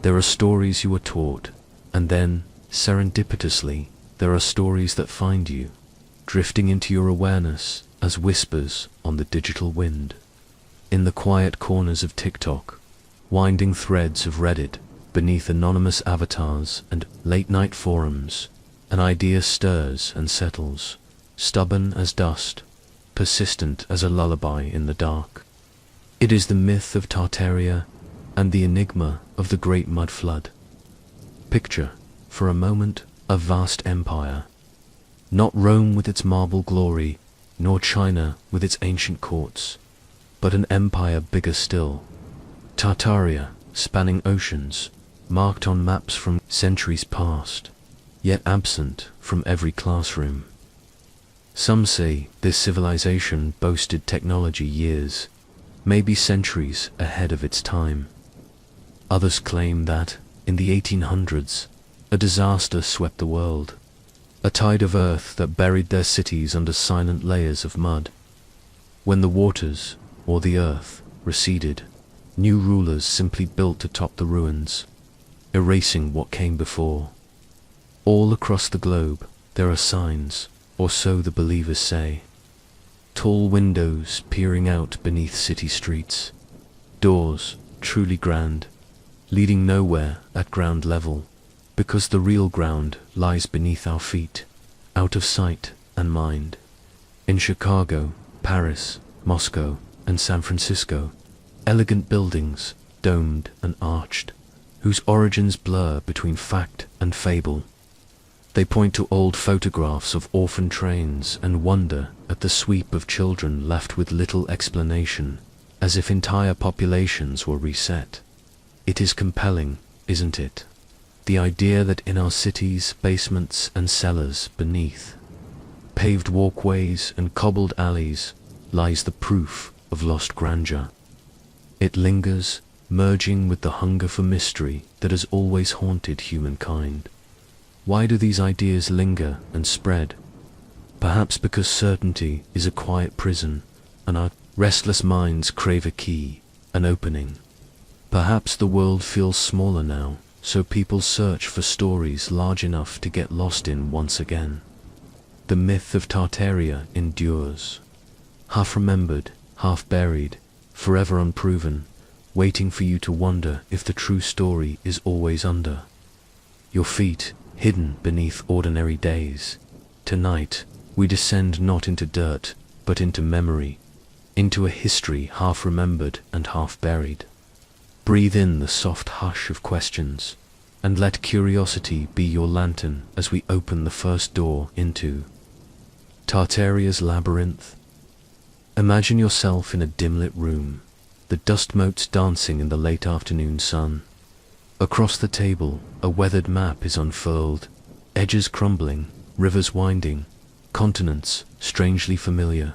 There are stories you are taught, and then, serendipitously, there are stories that find you, drifting into your awareness as whispers on the digital wind. In the quiet corners of TikTok, winding threads of Reddit, beneath anonymous avatars and late-night forums, an idea stirs and settles, stubborn as dust, persistent as a lullaby in the dark. It is the myth of Tartaria and the enigma of the great Mudflood. Picture, for a moment, a vast empire. Not Rome with its marble glory, nor China with its ancient courts, but an empire bigger still. Tartaria, spanning oceans, marked on maps from centuries past, yet absent from every classroom. Some say this civilization boasted technology years, maybe centuries ahead of its time. Others claim that, in the 1800s, a disaster swept the world, a tide of earth that buried their cities under silent layers of mud. When the waters, or the earth, receded, new rulers simply built atop the ruins, erasing what came before. All across the globe, there are signs, or so the believers say. Tall windows peering out beneath city streets, doors, truly grand, leading nowhere at ground level, because the real ground lies beneath our feet, out of sight and mind. In Chicago, Paris, Moscow, and San Francisco, elegant buildings, domed and arched, whose origins blur between fact and fable. They point to old photographs of orphan trains and wonder at the sweep of children left with little explanation, as if entire populations were reset. It is compelling, isn't it? The idea that in our cities' basements and cellars beneath, paved walkways and cobbled alleys, lies the proof of lost grandeur. It lingers, merging with the hunger for mystery that has always haunted humankind. Why do these ideas linger and spread? Perhaps because certainty is a quiet prison, and our restless minds crave a key, an opening. Perhaps the world feels smaller now, so people search for stories large enough to get lost in once again. The myth of Tartaria endures, half remembered, half buried, forever unproven, waiting for you to wonder if the true story is always under your feet, hidden beneath ordinary days. Tonight, we descend not into dirt, but into memory, into a history half remembered and half buried. Breathe in the soft hush of questions, and let curiosity be your lantern as we open the first door into Tartaria's labyrinth. Imagine yourself in a dim-lit room, the dust motes dancing in the late afternoon sun. Across the table, a weathered map is unfurled, edges crumbling, rivers winding, continents strangely familiar.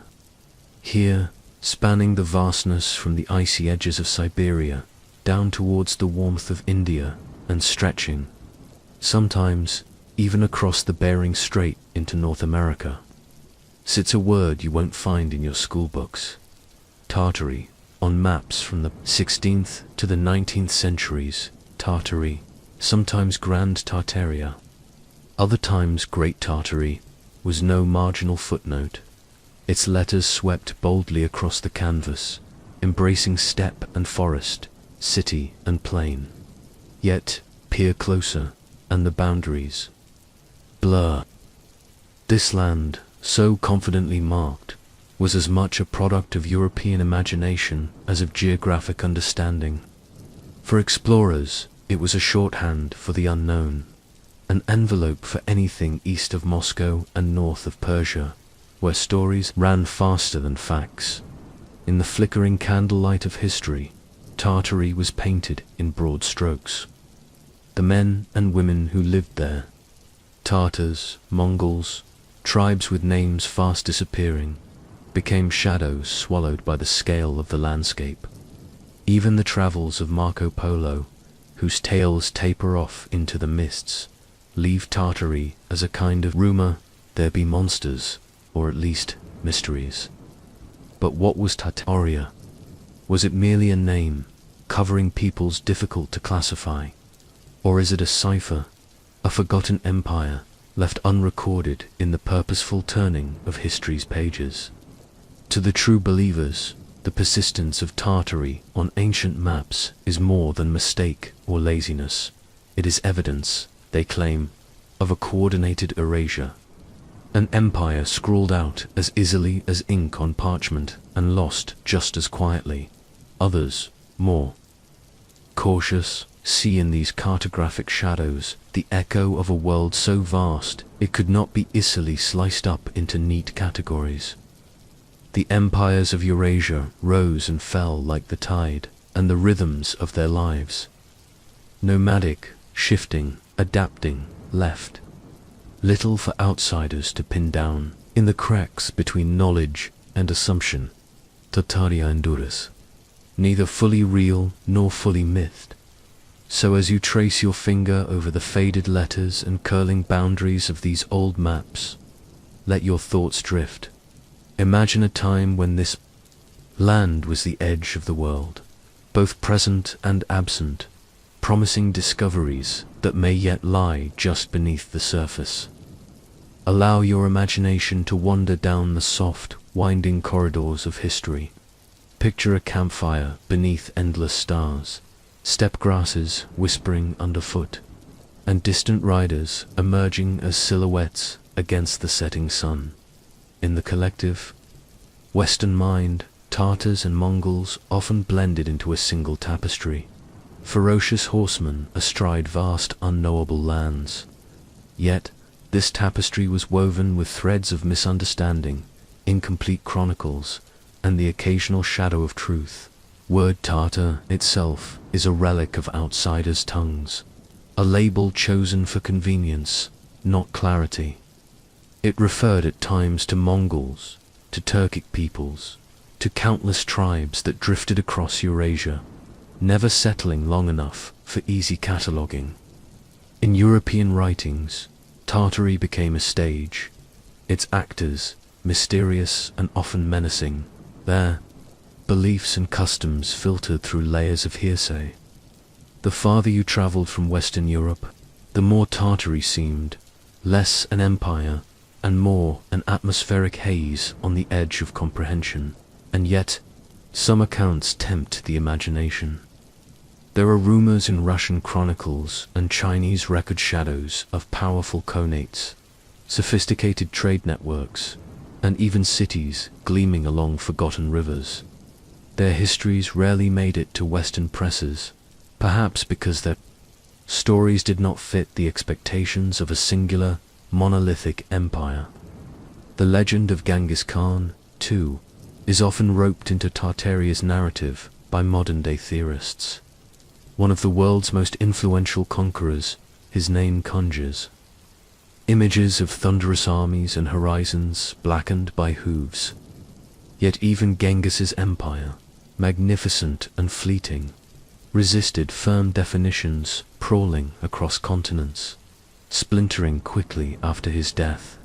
Here, spanning the vastness from the icy edges of Siberia down towards the warmth of India, and stretching, sometimes even across the Bering Strait into North America, sits a word you won't find in your school books. Tartary, on maps from the 16th to the 19th centuries. Tartary, sometimes Grand Tartaria, other times Great Tartary, was no marginal footnote. Its letters swept boldly across the canvas, embracing steppe and forest, city and plain. Yet, peer closer, and the boundaries blur. This land, so confidently marked, was as much a product of European imagination as of geographic understanding. For explorers, it was a shorthand for the unknown, an envelope for anything east of Moscow and north of Persia, where stories ran faster than facts. In the flickering candlelight of history, Tartary was painted in broad strokes. The men and women who lived there, Tartars, Mongols, tribes with names fast disappearing, became shadows swallowed by the scale of the landscape. Even the travels of Marco Polo, whose tales taper off into the mists, leave Tartary as a kind of rumor there be monsters, or at least mysteries. But what was Tartaria? Was it merely a name, covering peoples difficult to classify, Or is it a cipher, a forgotten empire left unrecorded in the purposeful turning of history's pages? To the true believers, the persistence of Tartary on ancient maps is more than mistake or laziness. It is evidence, they claim, of a coordinated erasure. An empire scrawled out as easily as ink on parchment and lost just as quietly. Others, more cautious, see in these cartographic shadows the echo of a world so vast it could not be easily sliced up into neat categories. The empires of Eurasia rose and fell like the tide, and the rhythms of their lives. Nomadic, shifting, adapting, left little for outsiders to pin down in the cracks between knowledge and assumption. Tartaria endures, neither fully real nor fully mythed. So as you trace your finger over the faded letters and curling boundaries of these old maps, let your thoughts drift. Imagine a time when this land was the edge of the world, both present and absent, promising discoveries that may yet lie just beneath the surface. Allow your imagination to wander down the soft, winding corridors of history. Picture a campfire beneath endless stars, steppe grasses whispering underfoot, and distant riders emerging as silhouettes against the setting sun. In the collective Western mind, Tartars and Mongols often blended into a single tapestry, ferocious horsemen astride vast unknowable lands. Yet, this tapestry was woven with threads of misunderstanding, incomplete chronicles, and the occasional shadow of truth. Word Tartar itself is a relic of outsiders' tongues, a label chosen for convenience, not clarity. It referred at times to Mongols, to Turkic peoples, to countless tribes that drifted across Eurasia, never settling long enough for easy cataloguing. In European writings, Tartary became a stage, its actors, mysterious and often menacing. There, beliefs and customs filtered through layers of hearsay. The farther you traveled from Western Europe, the more Tartary seemed, less an empire, and more an atmospheric haze on the edge of comprehension. And yet, some accounts tempt the imagination. There are rumors in Russian chronicles and Chinese record shadows of powerful conates, sophisticated trade networks, and even cities gleaming along forgotten rivers. Their histories rarely made it to Western presses, perhaps because their stories did not fit the expectations of a singular, monolithic empire. The legend of Genghis Khan, too, is often roped into Tartaria's narrative by modern-day theorists. One of the world's most influential conquerors, his name conjures images of thunderous armies and horizons blackened by hooves. Yet even Genghis's empire, magnificent and fleeting, resisted firm definitions, prowling across continents, splintering quickly after his death.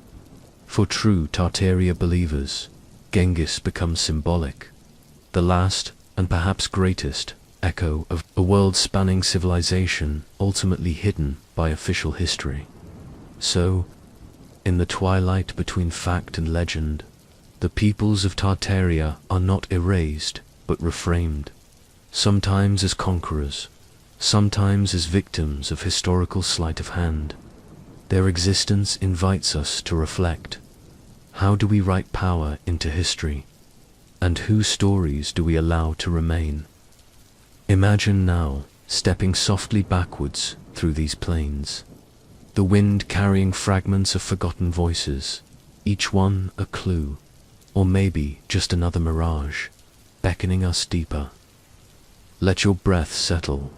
For true Tartaria believers, Genghis becomes symbolic, the last and perhaps greatest echo of a world-spanning civilization ultimately hidden by official history. So, in the twilight between fact and legend, the peoples of Tartaria are not erased but reframed, sometimes as conquerors, sometimes as victims of historical sleight of hand. Their existence invites us to reflect. How do we write power into history? And whose stories do we allow to remain? Imagine now, stepping softly backwards through these plains, the wind carrying fragments of forgotten voices, each one a clue, or maybe just another mirage, beckoning us deeper. Let your breath settle,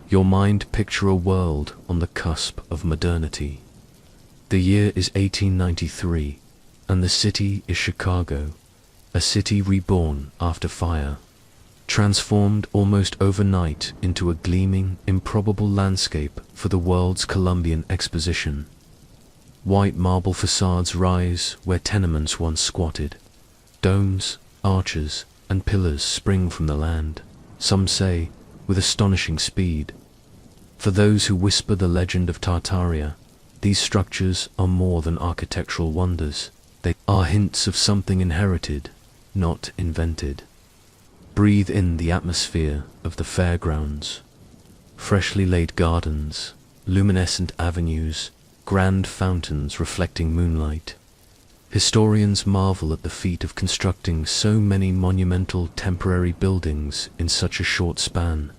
your mind picture a world on the cusp of modernity. The year is 1893, and the city is Chicago, a city reborn after fire, transformed almost overnight into a gleaming, improbable landscape for the world's Columbian Exposition. White marble facades rise where tenements once squatted. Domes, arches, and pillars spring from the land, some say with astonishing speed. For those who whisper the legend of Tartaria, these structures are more than architectural wonders. They are hints of something inherited, not invented. Breathe in the atmosphere of the fairgrounds. Freshly laid gardens, luminescent avenues, grand fountains reflecting moonlight. Historians marvel at the feat of constructing so many monumental temporary buildings in such a short span.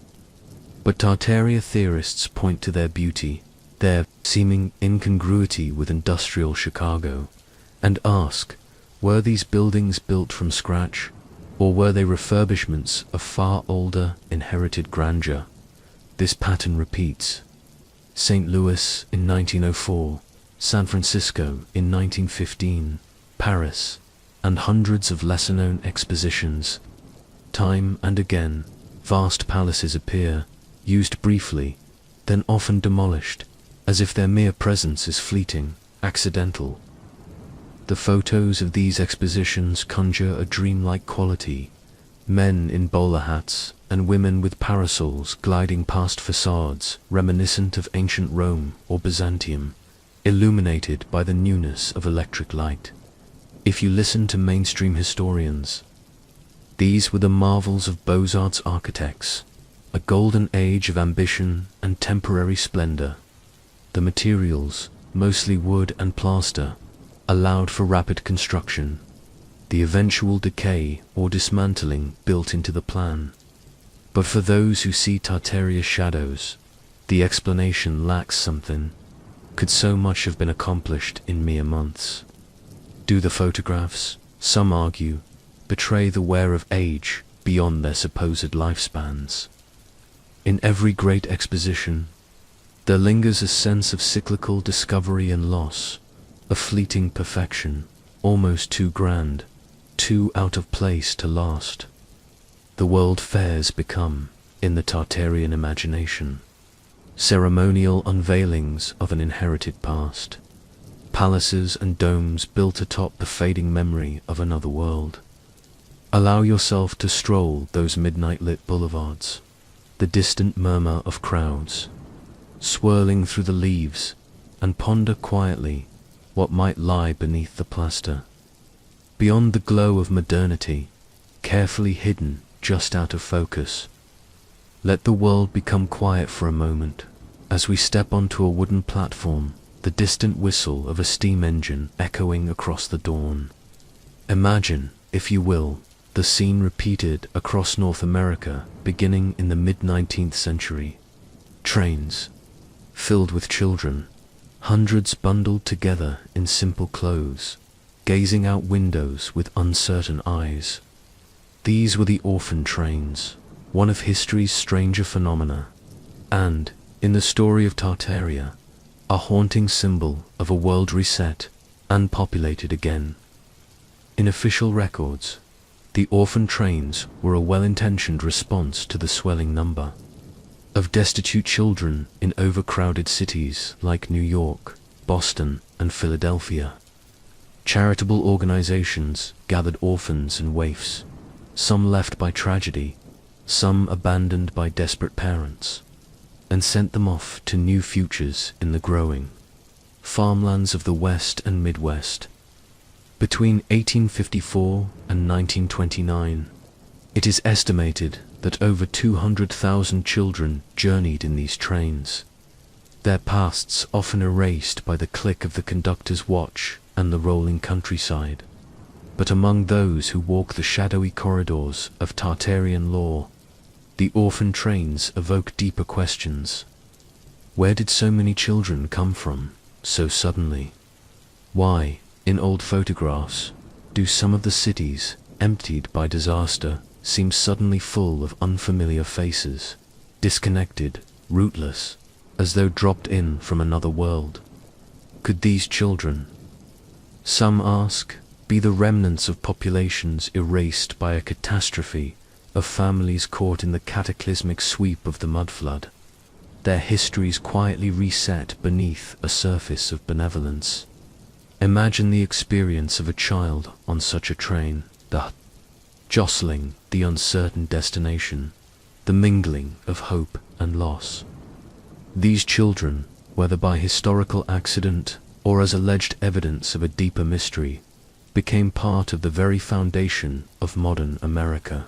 But Tartaria theorists point to their beauty, their seeming incongruity with industrial Chicago, and ask, were these buildings built from scratch, or were they refurbishments of far older, inherited grandeur? This pattern repeats. St. Louis in 1904, San Francisco in 1915, Paris, and hundreds of lesser-known expositions. Time and again, vast palaces appear, used briefly, then often demolished, as if their mere presence is fleeting, accidental. The photos of these expositions conjure a dreamlike quality, men in bowler hats and women with parasols gliding past facades reminiscent of ancient Rome or Byzantium, illuminated by the newness of electric light. If you listen to mainstream historians, these were the marvels of Beaux-Arts architects, a golden age of ambition and temporary splendor. The materials, mostly wood and plaster, allowed for rapid construction, the eventual decay or dismantling built into the plan. But for those who see Tartaria's shadows, the explanation lacks something. Could so much have been accomplished in mere months? Do the photographs, some argue, betray the wear of age beyond their supposed lifespans? In every great exposition, there lingers a sense of cyclical discovery and loss, a fleeting perfection, almost too grand, too out of place to last. The world fairs become, in the Tartarian imagination, ceremonial unveilings of an inherited past, palaces and domes built atop the fading memory of another world. Allow yourself to stroll those midnight-lit boulevards, the distant murmur of crowds, swirling through the leaves, and ponder quietly what might lie beneath the plaster. Beyond the glow of modernity, carefully hidden just out of focus, let the world become quiet for a moment as we step onto a wooden platform, the distant whistle of a steam engine echoing across the dawn. Imagine, if you will, the scene repeated across North America beginning in the mid-19th century. Trains, filled with children, hundreds bundled together in simple clothes, gazing out windows with uncertain eyes. These were the Orphan trains, one of history's stranger phenomena, and, in the story of Tartaria, a haunting symbol of a world reset and populated again. In official records, the Orphan trains were a well-intentioned response to the swelling number of destitute children in overcrowded cities like New York, Boston, and Philadelphia. Charitable organizations gathered orphans and waifs, some left by tragedy, some abandoned by desperate parents, and sent them off to new futures in the growing farmlands of the West and Midwest. Between 1854 and 1929, it is estimated that over 200,000 children journeyed in these trains, their pasts often erased by the click of the conductor's watch and the rolling countryside. But among those who walk the shadowy corridors of Tartarian lore, the Orphan trains evoke deeper questions. Where did so many children come from, so suddenly? Why, in old photographs, do some of the cities, emptied by disaster, seem suddenly full of unfamiliar faces, disconnected, rootless, as though dropped in from another world? Could these children, some ask, be the remnants of populations erased by a catastrophe, of families caught in the cataclysmic sweep of the Mudflood, their histories quietly reset beneath a surface of benevolence? Imagine the experience of a child on such a train, the jostling, the uncertain destination, the mingling of hope and loss. These children, whether by historical accident or as alleged evidence of a deeper mystery, became part of the very foundation of modern America.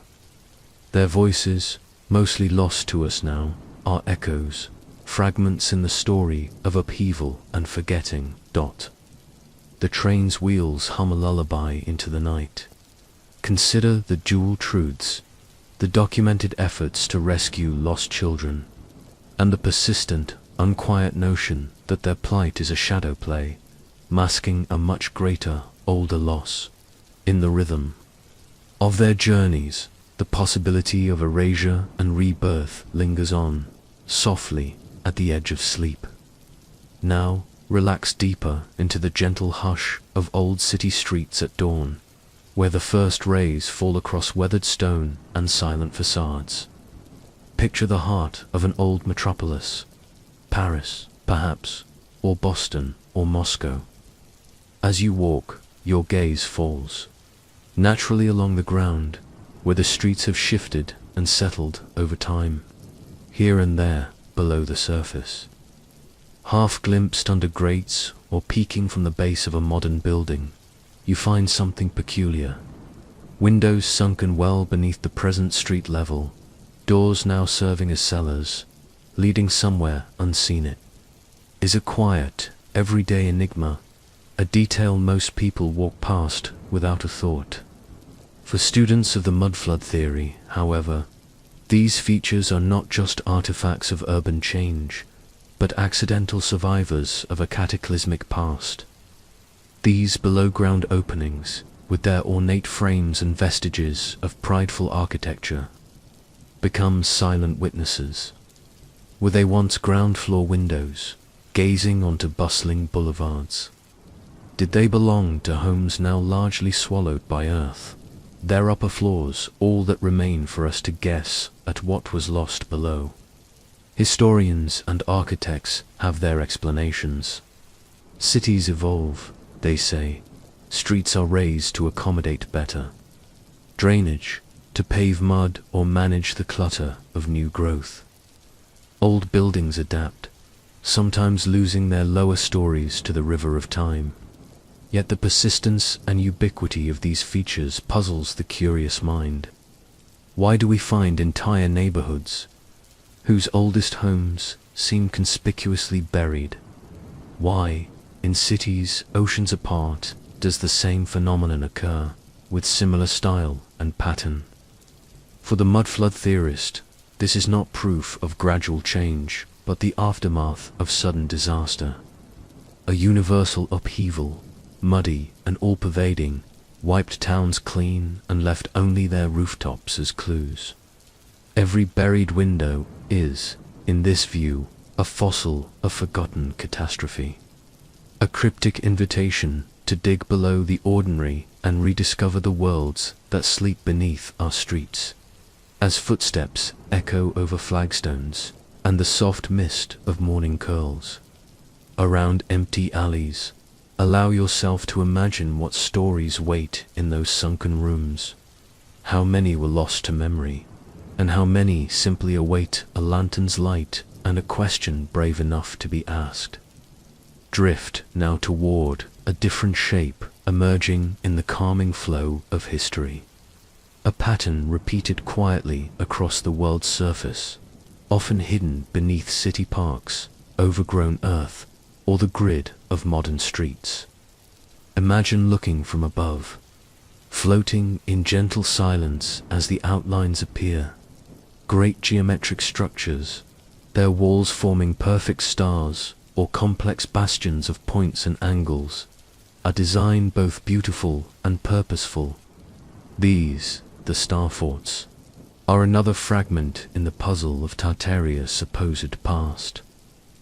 Their voices, mostly lost to us now, are echoes, fragments in the story of upheaval and forgetting. The train's wheels hum a lullaby into the night. Consider the dual truths, the documented efforts to rescue lost children, and the persistent, unquiet notion that their plight is a shadow play, masking a much greater, older loss. In the rhythm of their journeys, the possibility of erasure and rebirth lingers on, softly, at the edge of sleep. Now, relax deeper into the gentle hush of old city streets at dawn, where the first rays fall across weathered stone and silent facades. Picture the heart of an old metropolis, Paris, perhaps, or Boston, or Moscow. As you walk, your gaze falls naturally along the ground, where the streets have shifted and settled over time, here and there below the surface. Half glimpsed under grates or peeking from the base of a modern building, you find something peculiar. Windows sunken well beneath the present street level, doors now serving as cellars, leading somewhere unseen. It is a quiet, everyday enigma, a detail most people walk past without a thought. For students of the Mudflood theory, however, these features are not just artifacts of urban change, but accidental survivors of a cataclysmic past. These below-ground openings, with their ornate frames and vestiges of prideful architecture, become silent witnesses. Were they once ground-floor windows, gazing onto bustling boulevards? Did they belong to homes now largely swallowed by earth, their upper floors all that remain for us to guess at what was lost below? Historians and architects have their explanations. Cities evolve, they say. Streets are raised to accommodate better drainage, to pave mud or manage the clutter of new growth. Old buildings adapt, sometimes losing their lower stories to the river of time. Yet the persistence and ubiquity of these features puzzles the curious mind. Why do we find entire neighborhoods whose oldest homes seem conspicuously buried? Why, in cities oceans apart, does the same phenomenon occur, with similar style and pattern? For the Mudflood theorist, this is not proof of gradual change, but the aftermath of sudden disaster. A universal upheaval, muddy and all-pervading, wiped towns clean and left only their rooftops as clues. Every buried window is, in this view, a fossil of forgotten catastrophe. A cryptic invitation to dig below the ordinary and rediscover the worlds that sleep beneath our streets. As footsteps echo over flagstones and the soft mist of morning curls around empty alleys, allow yourself to imagine what stories wait in those sunken rooms. How many were lost to memory, and how many simply await a lantern's light and a question brave enough to be asked. Drift now toward a different shape, emerging in the calming flow of history. A pattern repeated quietly across the world's surface, often hidden beneath city parks, overgrown earth, or the grid of modern streets. Imagine looking from above, floating in gentle silence as the outlines appear. Great geometric structures, their walls forming perfect stars or complex bastions of points and angles, a design both beautiful and purposeful. These, the star forts, are another fragment in the puzzle of Tartaria's supposed past.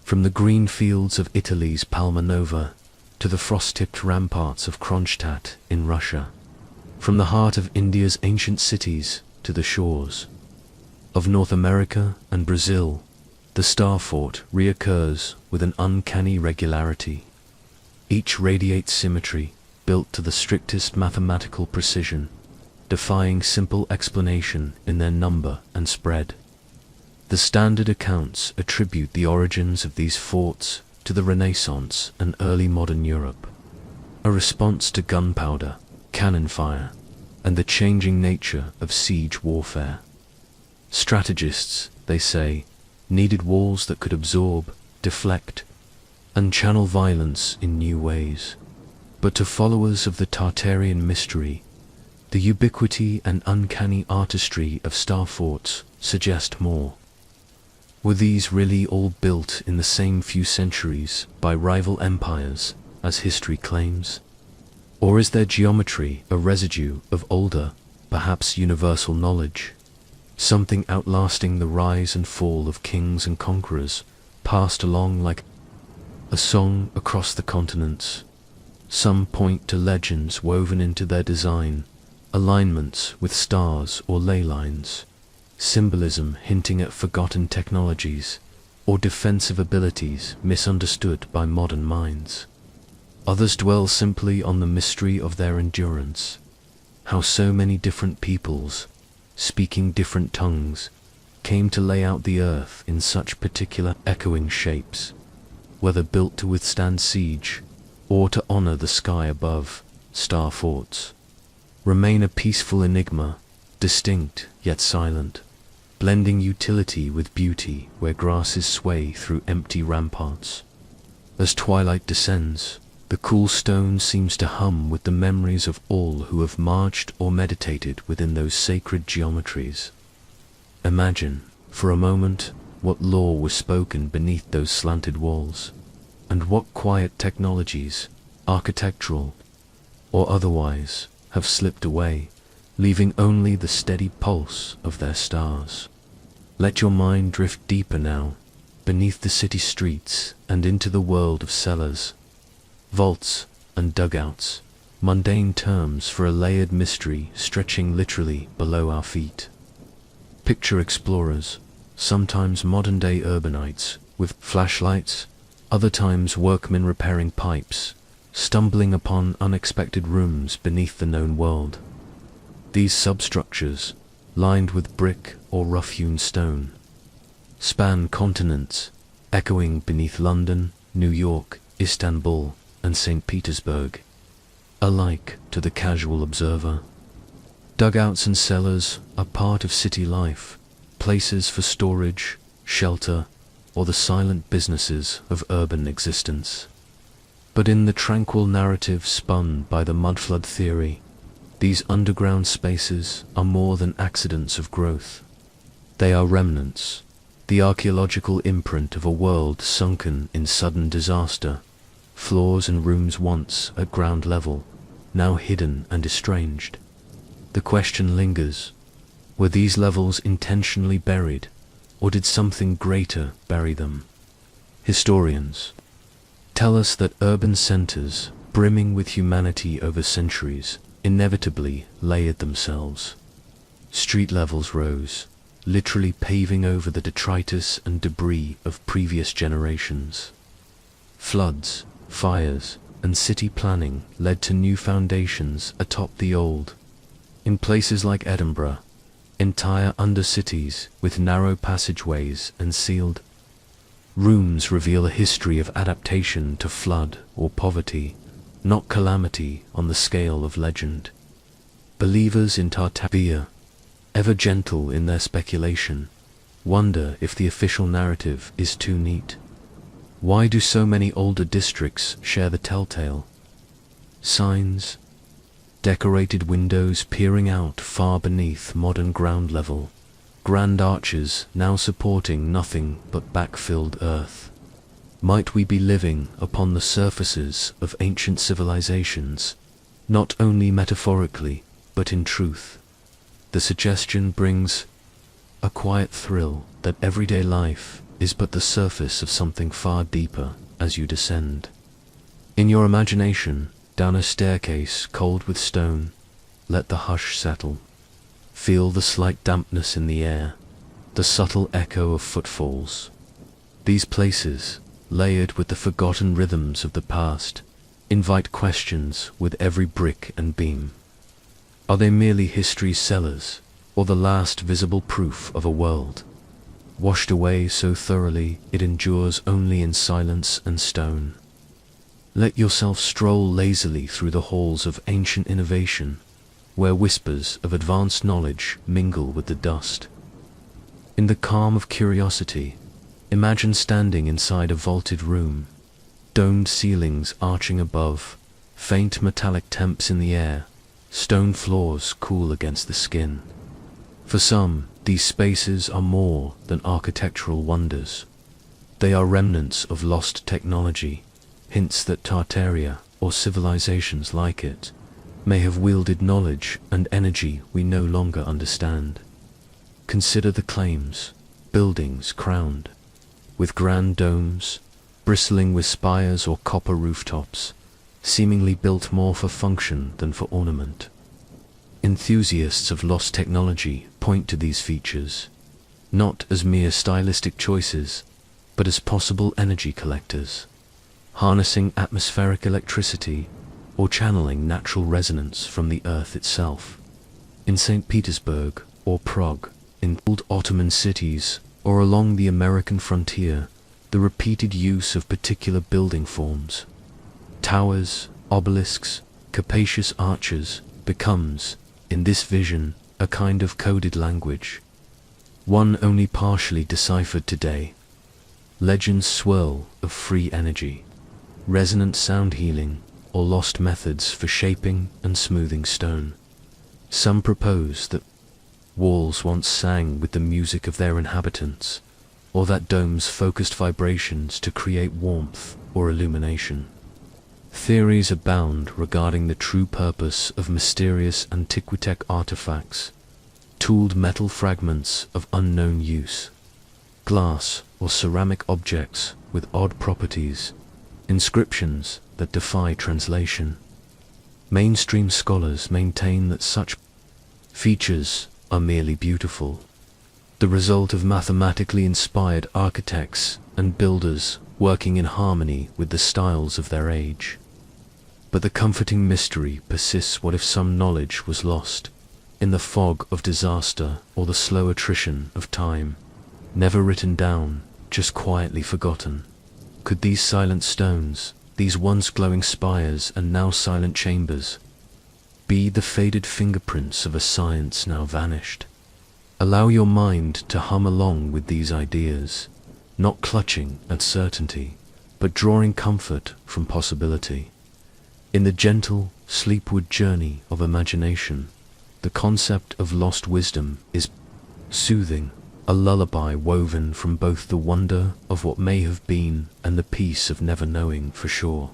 From the green fields of Italy's Palma Nova to the frost-tipped ramparts of Kronstadt in Russia, from the heart of India's ancient cities to the shores of North America and Brazil, the star fort reoccurs with an uncanny regularity. Each radiates symmetry, built to the strictest mathematical precision, defying simple explanation in their number and spread. The standard accounts attribute the origins of these forts to the Renaissance and early modern Europe, a response to gunpowder, cannon fire, and the changing nature of siege warfare. Strategists, they say, needed walls that could absorb, deflect, and channel violence in new ways. But to followers of the Tartarian mystery, the ubiquity and uncanny artistry of star forts suggest more. Were these really all built in the same few centuries by rival empires, as history claims? Or is their geometry a residue of older, perhaps universal knowledge? Something outlasting the rise and fall of kings and conquerors, passed along like a song across the continents. Some point to legends woven into their design, alignments with stars or ley lines, symbolism hinting at forgotten technologies, or defensive abilities misunderstood by modern minds. Others dwell simply on the mystery of their endurance, how so many different peoples, speaking different tongues, came to lay out the earth in such particular echoing shapes, whether built to withstand siege, or to honor the sky above. Star forts remain a peaceful enigma, distinct yet silent, blending utility with beauty where grasses sway through empty ramparts. As twilight descends, the cool stone seems to hum with the memories of all who have marched or meditated within those sacred geometries. Imagine, for a moment, what lore was spoken beneath those slanted walls, and what quiet technologies, architectural or otherwise, have slipped away, leaving only the steady pulse of their stars. Let your mind drift deeper now, beneath the city streets and into the world of cellars, vaults and dugouts, mundane terms for a layered mystery stretching literally below our feet. Picture explorers, sometimes modern-day urbanites, with flashlights, other times workmen repairing pipes, stumbling upon unexpected rooms beneath the known world. These substructures, lined with brick or rough-hewn stone, span continents, echoing beneath London, New York, Istanbul, and St. Petersburg, alike to the casual observer. Dugouts and cellars are part of city life, places for storage, shelter, or the silent businesses of urban existence. But in the tranquil narrative spun by the Mudflood theory, these underground spaces are more than accidents of growth. They are remnants, the archaeological imprint of a world sunken in sudden disaster, floors and rooms once at ground level, now hidden and estranged. The question lingers, were these levels intentionally buried, or did something greater bury them? Historians tell us that urban centers, brimming with humanity over centuries, inevitably layered themselves. Street levels rose, literally paving over the detritus and debris of previous generations. Floods, fires, and city planning led to new foundations atop the old. In places like Edinburgh, entire undercities with narrow passageways and sealed rooms reveal a history of adaptation to flood or poverty, not calamity on the scale of legend. Believers in Tartaria, ever gentle in their speculation, wonder if the official narrative is too neat. Why do so many older districts share the telltale? Signs, decorated windows peering out far beneath modern ground level, grand arches now supporting nothing but backfilled earth. Might we be living upon the surfaces of ancient civilizations, not only metaphorically, but in truth? The suggestion brings a quiet thrill that everyday life is but the surface of something far deeper as you descend. In your imagination, down a staircase cold with stone, let the hush settle. Feel the slight dampness in the air, the subtle echo of footfalls. These places, layered with the forgotten rhythms of the past, invite questions with every brick and beam. Are they merely history's cellars, or the last visible proof of a world washed away so thoroughly it endures only in silence and stone. Let yourself stroll lazily through the halls of ancient innovation, where whispers of advanced knowledge mingle with the dust. In the calm of curiosity, imagine standing inside a vaulted room, domed ceilings arching above, faint metallic temps in the air, stone floors cool against the skin. For some, these spaces are more than architectural wonders. They are remnants of lost technology, hints that Tartaria, or civilizations like it, may have wielded knowledge and energy we no longer understand. Consider the claims, buildings crowned with grand domes, bristling with spires or copper rooftops, seemingly built more for function than for ornament. Enthusiasts of lost technology point to these features, not as mere stylistic choices, but as possible energy collectors, harnessing atmospheric electricity or channeling natural resonance from the earth itself. In St. Petersburg or Prague, in old Ottoman cities, or along the American frontier, the repeated use of particular building forms, towers, obelisks, capacious arches, becomes, in this vision, a kind of coded language, one only partially deciphered today. Legends swirl of free energy, resonant sound healing, or lost methods for shaping and smoothing stone. Some propose that walls once sang with the music of their inhabitants, or that domes focused vibrations to create warmth or illumination. Theories abound regarding the true purpose of mysterious antiquitech artifacts, tooled metal fragments of unknown use, glass or ceramic objects with odd properties, inscriptions that defy translation. Mainstream scholars maintain that such features are merely beautiful, the result of mathematically inspired architects and builders working in harmony with the styles of their age. But the comforting mystery persists. What if some knowledge was lost in the fog of disaster or the slow attrition of time, never written down, just quietly forgotten? Could these silent stones, these once glowing spires and now silent chambers, be the faded fingerprints of a science now vanished? Allow your mind to hum along with these ideas, not clutching at certainty, but drawing comfort from possibility. In the gentle, sleepward journey of imagination, the concept of lost wisdom is soothing, a lullaby woven from both the wonder of what may have been and the peace of never knowing for sure.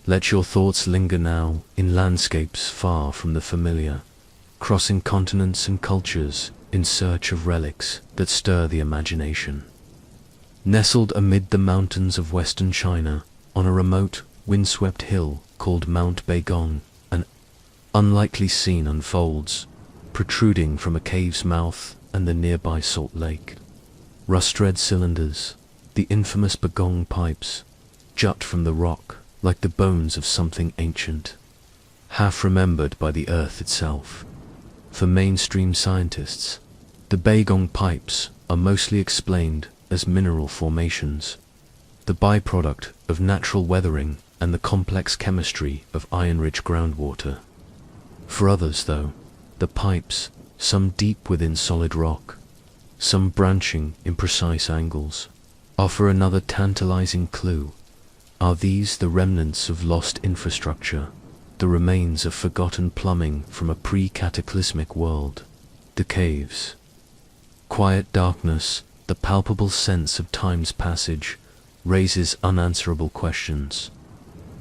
Let your thoughts linger now in landscapes far from the familiar, crossing continents and cultures in search of relics that stir the imagination. Nestled amid the mountains of western China, on a remote, windswept hill called Mount Baigong, an unlikely scene unfolds, protruding from a cave's mouth and the nearby salt lake. Rust-red cylinders, the infamous Baigong pipes, jut from the rock like the bones of something ancient, half remembered by the earth itself. For mainstream scientists, the Baigong pipes are mostly explained as mineral formations, the byproduct of natural weathering and the complex chemistry of iron-rich groundwater. For others, though, the pipes, some deep within solid rock, some branching in precise angles, offer another tantalizing clue. Are these the remnants of lost infrastructure, the remains of forgotten plumbing from a pre-cataclysmic world? The caves. Quiet darkness, the palpable sense of time's passage, raises unanswerable questions.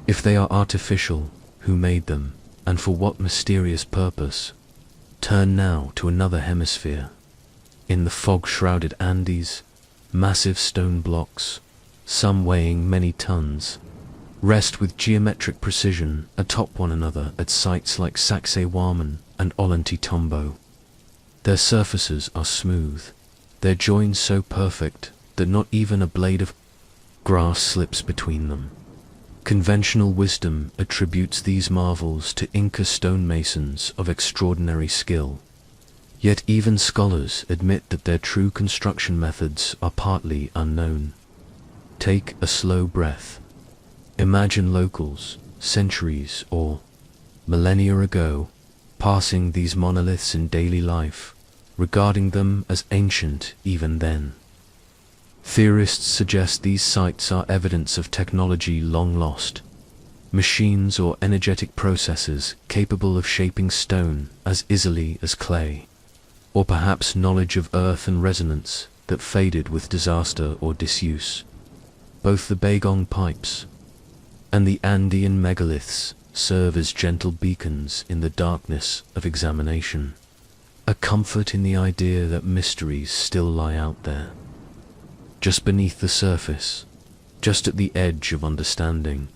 If they are artificial, who made them, and for what mysterious purpose? Turn now to another hemisphere. In the fog-shrouded Andes, massive stone blocks, some weighing many tons, rest with geometric precision atop one another at sites like Sacsayhuaman and Ollantaytambo. Their surfaces are smooth, their joins so perfect that not even a blade of grass slips between them. Conventional wisdom attributes these marvels to Inca stonemasons of extraordinary skill. Yet even scholars admit that their true construction methods are partly unknown. Take a slow breath. Imagine locals, centuries or millennia ago, passing these monoliths in daily life, regarding them as ancient even then. Theorists suggest these sites are evidence of technology long lost, machines or energetic processes capable of shaping stone as easily as clay, or perhaps knowledge of earth and resonance that faded with disaster or disuse. Both the Bagong pipes and the Andean megaliths serve as gentle beacons in the darkness of examination, a comfort in the idea that mysteries still lie out there, just beneath the surface, just at the edge of understanding.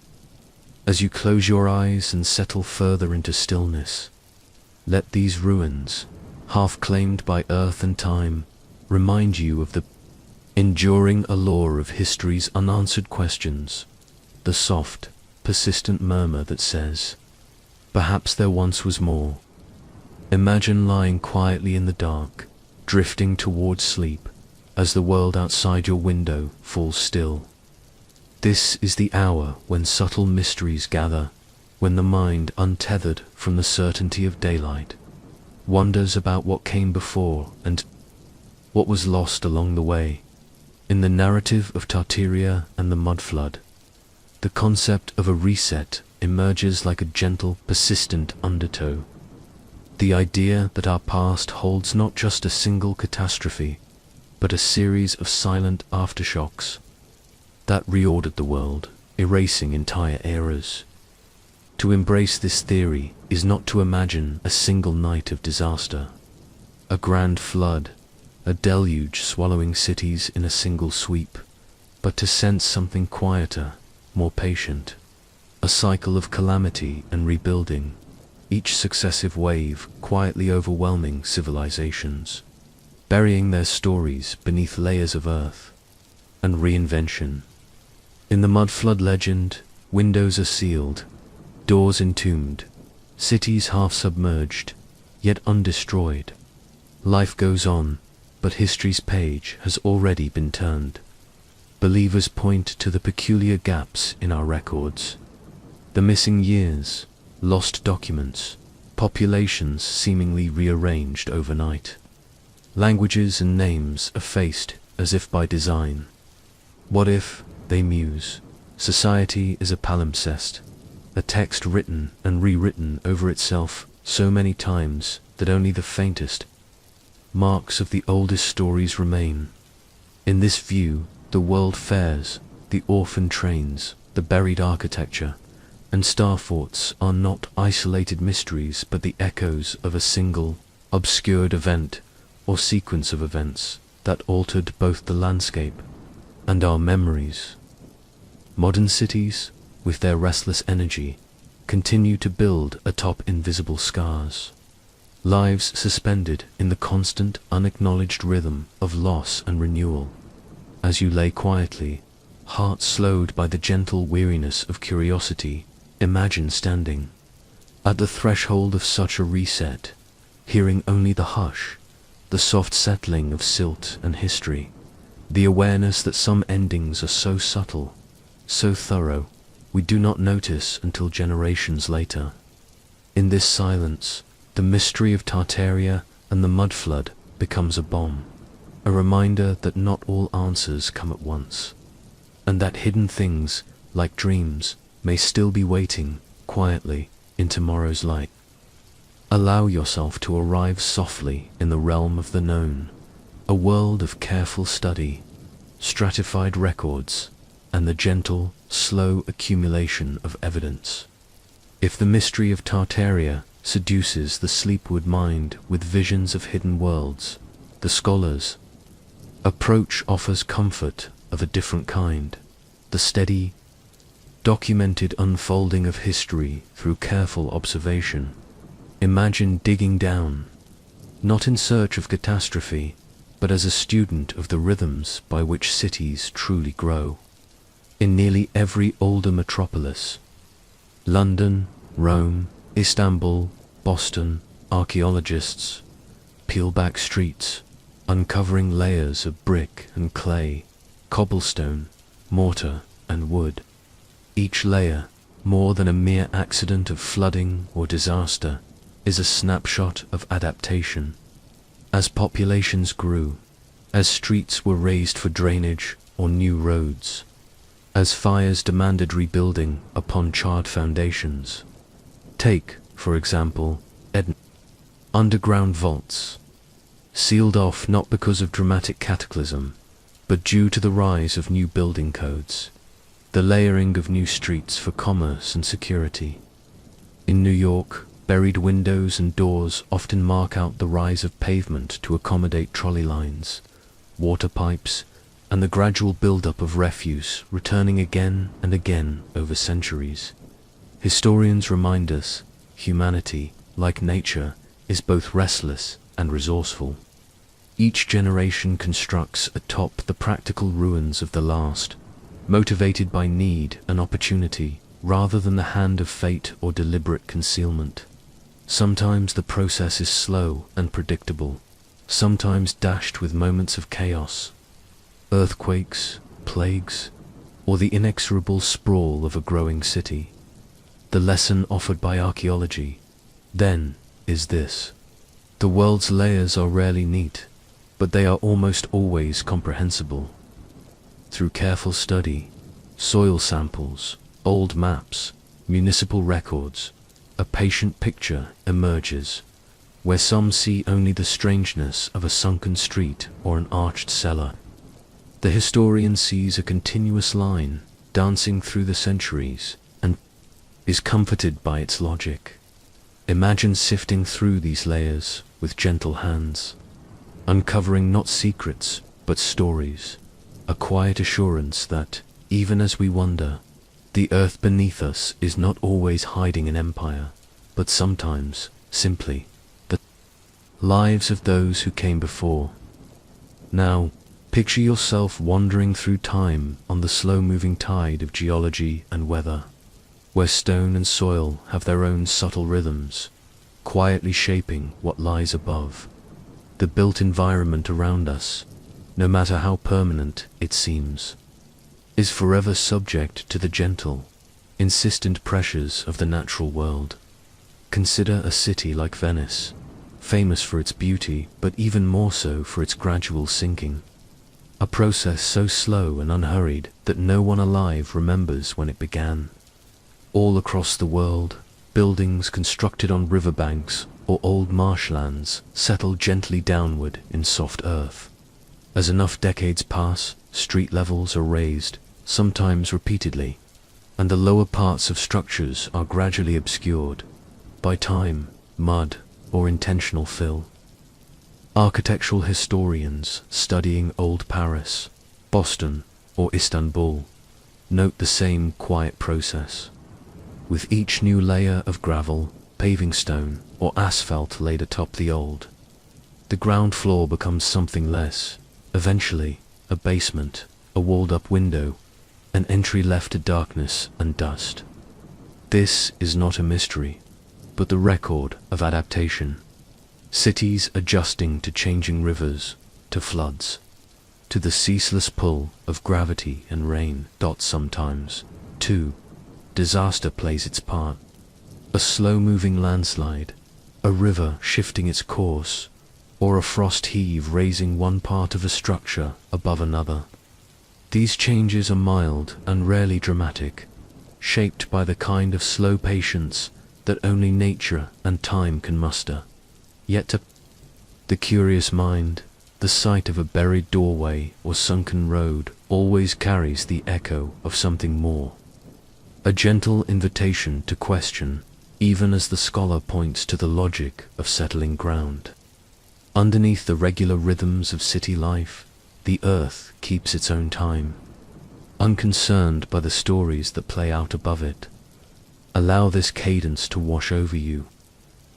As you close your eyes and settle further into stillness, let these ruins, half claimed by earth and time, remind you of the enduring allure of history's unanswered questions, the soft, persistent murmur that says, "Perhaps there once was more." Imagine lying quietly in the dark, drifting towards sleep, as the world outside your window falls still. This is the hour when subtle mysteries gather, when the mind, untethered from the certainty of daylight, wonders about what came before and what was lost along the way. In the narrative of Tartaria and the Mudflood, the concept of a reset emerges like a gentle, persistent undertow. The idea that our past holds not just a single catastrophe, but a series of silent aftershocks that reordered the world, erasing entire eras. To embrace this theory is not to imagine a single night of disaster, a grand flood, a deluge swallowing cities in a single sweep, but to sense something quieter, more patient, a cycle of calamity and rebuilding, each successive wave quietly overwhelming civilizations, burying their stories beneath layers of earth, and reinvention. In the Mudflood legend, windows are sealed, doors entombed, cities half submerged, yet undestroyed. Life goes on, but history's page has already been turned. Believers point to the peculiar gaps in our records, the missing years, lost documents, populations seemingly rearranged overnight, languages and names effaced as if by design. What if, they muse, society is a palimpsest, a text written and rewritten over itself so many times that only the faintest marks of the oldest stories remain? In this view, the world fares, the orphan trains, the buried architecture, and star forts are not isolated mysteries but the echoes of a single, obscured event or sequence of events that altered both the landscape and our memories. Modern cities, with their restless energy, continue to build atop invisible scars. Lives suspended in the constant, unacknowledged rhythm of loss and renewal. As you lay quietly, heart slowed by the gentle weariness of curiosity, imagine standing at the threshold of such a reset, hearing only the hush, the soft settling of silt and history, the awareness that some endings are so subtle, so thorough, we do not notice until generations later. In this silence, the mystery of Tartaria and the Mudflood becomes a bomb, a reminder that not all answers come at once, and that hidden things, like dreams, may still be waiting quietly in tomorrow's light. Allow yourself to arrive softly in the realm of the known, a world of careful study, stratified records, and the gentle, slow accumulation of evidence. If the mystery of Tartaria seduces the sleepward mind with visions of hidden worlds, the scholar's approach offers comfort of a different kind, the steady, documented unfolding of history through careful observation. Imagine digging down, not in search of catastrophe, but as a student of the rhythms by which cities truly grow. In nearly every older metropolis, London, Rome, Istanbul, Boston, archaeologists peel back streets, uncovering layers of brick and clay, cobblestone, mortar and wood. Each layer, more than a mere accident of flooding or disaster, is a snapshot of adaptation. As populations grew, as streets were raised for drainage or new roads, as fires demanded rebuilding upon charred foundations. Take, for example, underground vaults, sealed off not because of dramatic cataclysm, but due to the rise of new building codes, the layering of new streets for commerce and security. In New York, buried windows and doors often mark out the rise of pavement to accommodate trolley lines, water pipes, and the gradual build-up of refuse returning again and again over centuries. Historians remind us, humanity, like nature, is both restless and resourceful. Each generation constructs atop the practical ruins of the last, motivated by need and opportunity rather than the hand of fate or deliberate concealment. Sometimes the process is slow and predictable, sometimes dashed with moments of chaos, earthquakes, plagues, or the inexorable sprawl of a growing city. The lesson offered by archaeology, then, is this: the world's layers are rarely neat, but they are almost always comprehensible. Through careful study, soil samples, old maps, municipal records, a patient picture emerges, where some see only the strangeness of a sunken street or an arched cellar. The historian sees a continuous line dancing through the centuries and is comforted by its logic. Imagine sifting through these layers with gentle hands, uncovering not secrets but stories, a quiet assurance that, even as we wander, the earth beneath us is not always hiding an empire, but sometimes, simply, the lives of those who came before. Now, picture yourself wandering through time on the slow-moving tide of geology and weather, where stone and soil have their own subtle rhythms, quietly shaping what lies above. The built environment around us, no matter how permanent it seems, is forever subject to the gentle, insistent pressures of the natural world. Consider a city like Venice, famous for its beauty but even more so for its gradual sinking. A process so slow and unhurried that no one alive remembers when it began. All across the world, buildings constructed on riverbanks or old marshlands settle gently downward in soft earth. As enough decades pass, street levels are raised, sometimes repeatedly, and the lower parts of structures are gradually obscured by time, mud, or intentional fill. Architectural historians studying old Paris, Boston, or Istanbul note the same quiet process. With each new layer of gravel, paving stone, or asphalt laid atop the old, the ground floor becomes something less, eventually a basement, a walled-up window, an entry left to darkness and dust. This is not a mystery, but the record of adaptation. Cities adjusting to changing rivers, to floods, to the ceaseless pull of gravity and rain. Sometimes, too, disaster plays its part. A slow-moving landslide, a river shifting its course, or a frost heave raising one part of a structure above another. These changes are mild and rarely dramatic, shaped by the kind of slow patience that only nature and time can muster. Yet to the curious mind, the sight of a buried doorway or sunken road always carries the echo of something more. A gentle invitation to question, even as the scholar points to the logic of settling ground. Underneath the regular rhythms of city life, the earth keeps its own time, unconcerned by the stories that play out above it. Allow this cadence to wash over you,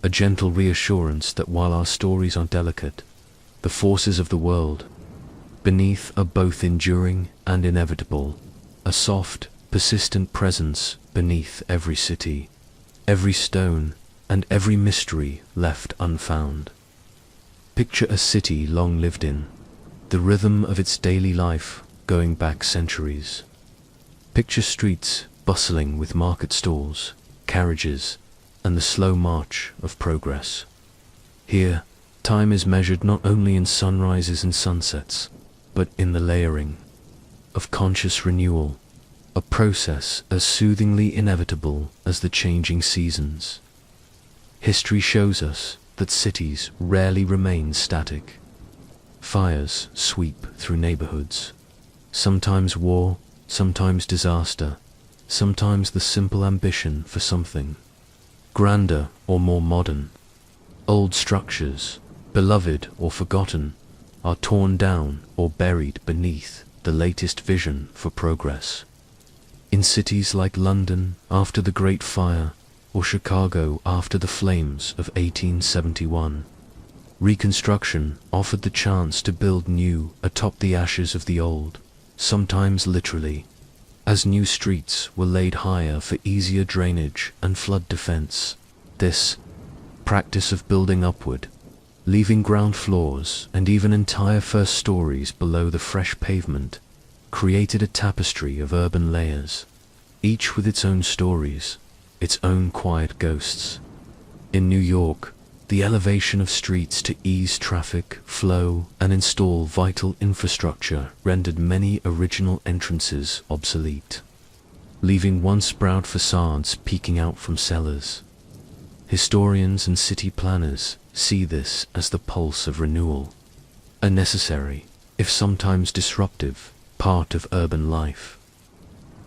a gentle reassurance that while our stories are delicate, the forces of the world beneath are both enduring and inevitable, a soft, persistent presence beneath every city, every stone, and every mystery left unfound. Picture a city long lived in, the rhythm of its daily life going back centuries. Picture streets bustling with market stalls, carriages, and the slow march of progress. Here, time is measured not only in sunrises and sunsets, but in the layering of conscious renewal, a process as soothingly inevitable as the changing seasons. History shows us that cities rarely remain static. Fires sweep through neighborhoods, sometimes war, sometimes disaster, sometimes the simple ambition for something grander or more modern. Old structures, beloved or forgotten, are torn down or buried beneath the latest vision for progress. In cities like London after the Great Fire, or Chicago after the flames of 1871, reconstruction offered the chance to build new atop the ashes of the old, sometimes literally, as new streets were laid higher for easier drainage and flood defense. This practice of building upward, leaving ground floors and even entire first stories below the fresh pavement, created a tapestry of urban layers, each with its own stories, its own quiet ghosts. In New York, the elevation of streets to ease traffic flow and install vital infrastructure rendered many original entrances obsolete, leaving once proud facades peeking out from cellars. Historians and city planners see this as the pulse of renewal, a necessary, if sometimes disruptive, part of urban life.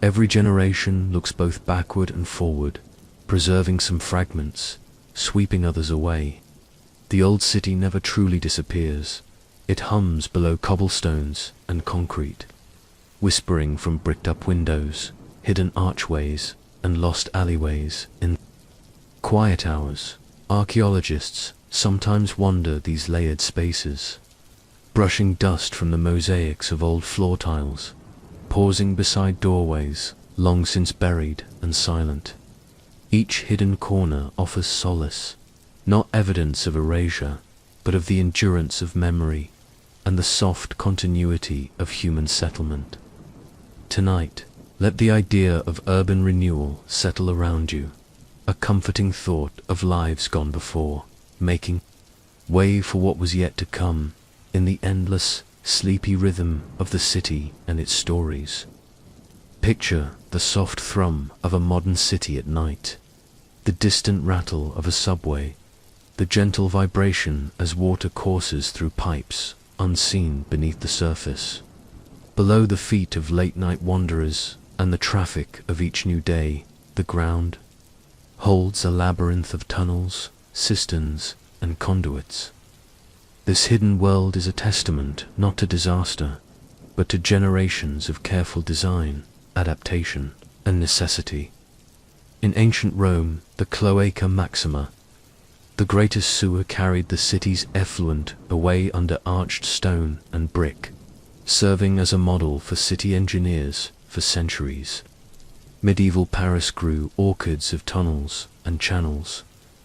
Every generation looks both backward and forward, preserving some fragments, sweeping others away. The old city never truly disappears. It hums below cobblestones and concrete, whispering from bricked-up windows, hidden archways, and lost alleyways. In quiet hours, archaeologists sometimes wander these layered spaces, brushing dust from the mosaics of old floor tiles, pausing beside doorways long since buried and silent. Each hidden corner offers solace, not evidence of erasure, but of the endurance of memory and the soft continuity of human settlement. Tonight, let the idea of urban renewal settle around you, a comforting thought of lives gone before, making way for what was yet to come in the endless, sleepy rhythm of the city and its stories. Picture the soft thrum of a modern city at night, the distant rattle of a subway, the gentle vibration as water courses through pipes unseen beneath the surface. Below the feet of late-night wanderers and the traffic of each new day, the ground holds a labyrinth of tunnels, cisterns, and conduits. This hidden world is a testament not to disaster, but to generations of careful design, adaptation, and necessity. In ancient Rome, the Cloaca Maxima, the greatest sewer, carried the city's effluent away under arched stone and brick, serving as a model for city engineers for centuries. Medieval Paris grew orchids of tunnels and channels,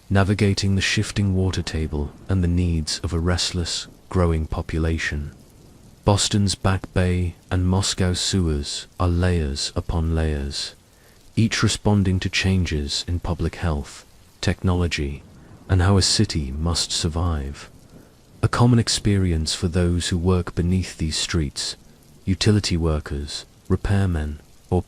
navigating the shifting water table and the needs of a restless, growing population. Boston's Back Bay and Moscow's sewers are layers upon layers, each responding to changes in public health, technology, and how a city must survive. A common experience for those who work beneath these streets, utility workers, repairmen, or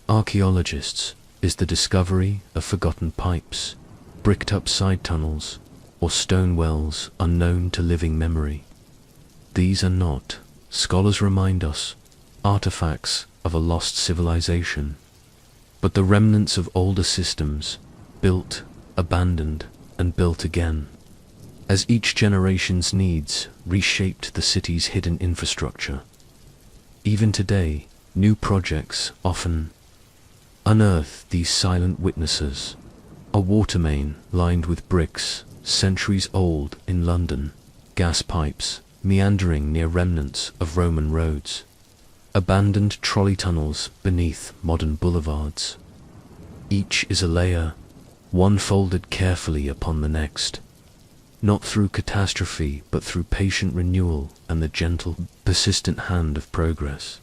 archaeologists, is the discovery of forgotten pipes, bricked-up side tunnels, or stone wells unknown to living memory. These are not, scholars remind us, artifacts of a lost civilization, but the remnants of older systems, built, abandoned, and built again, as each generation's needs reshaped the city's hidden infrastructure. Even today, new projects often unearth these silent witnesses. A water main lined with bricks, centuries old in London, gas pipes meandering near remnants of Roman roads, abandoned trolley tunnels beneath modern boulevards. Each is a layer, one folded carefully upon the next. not through catastrophe but through patient renewal and the gentle, persistent hand of progress.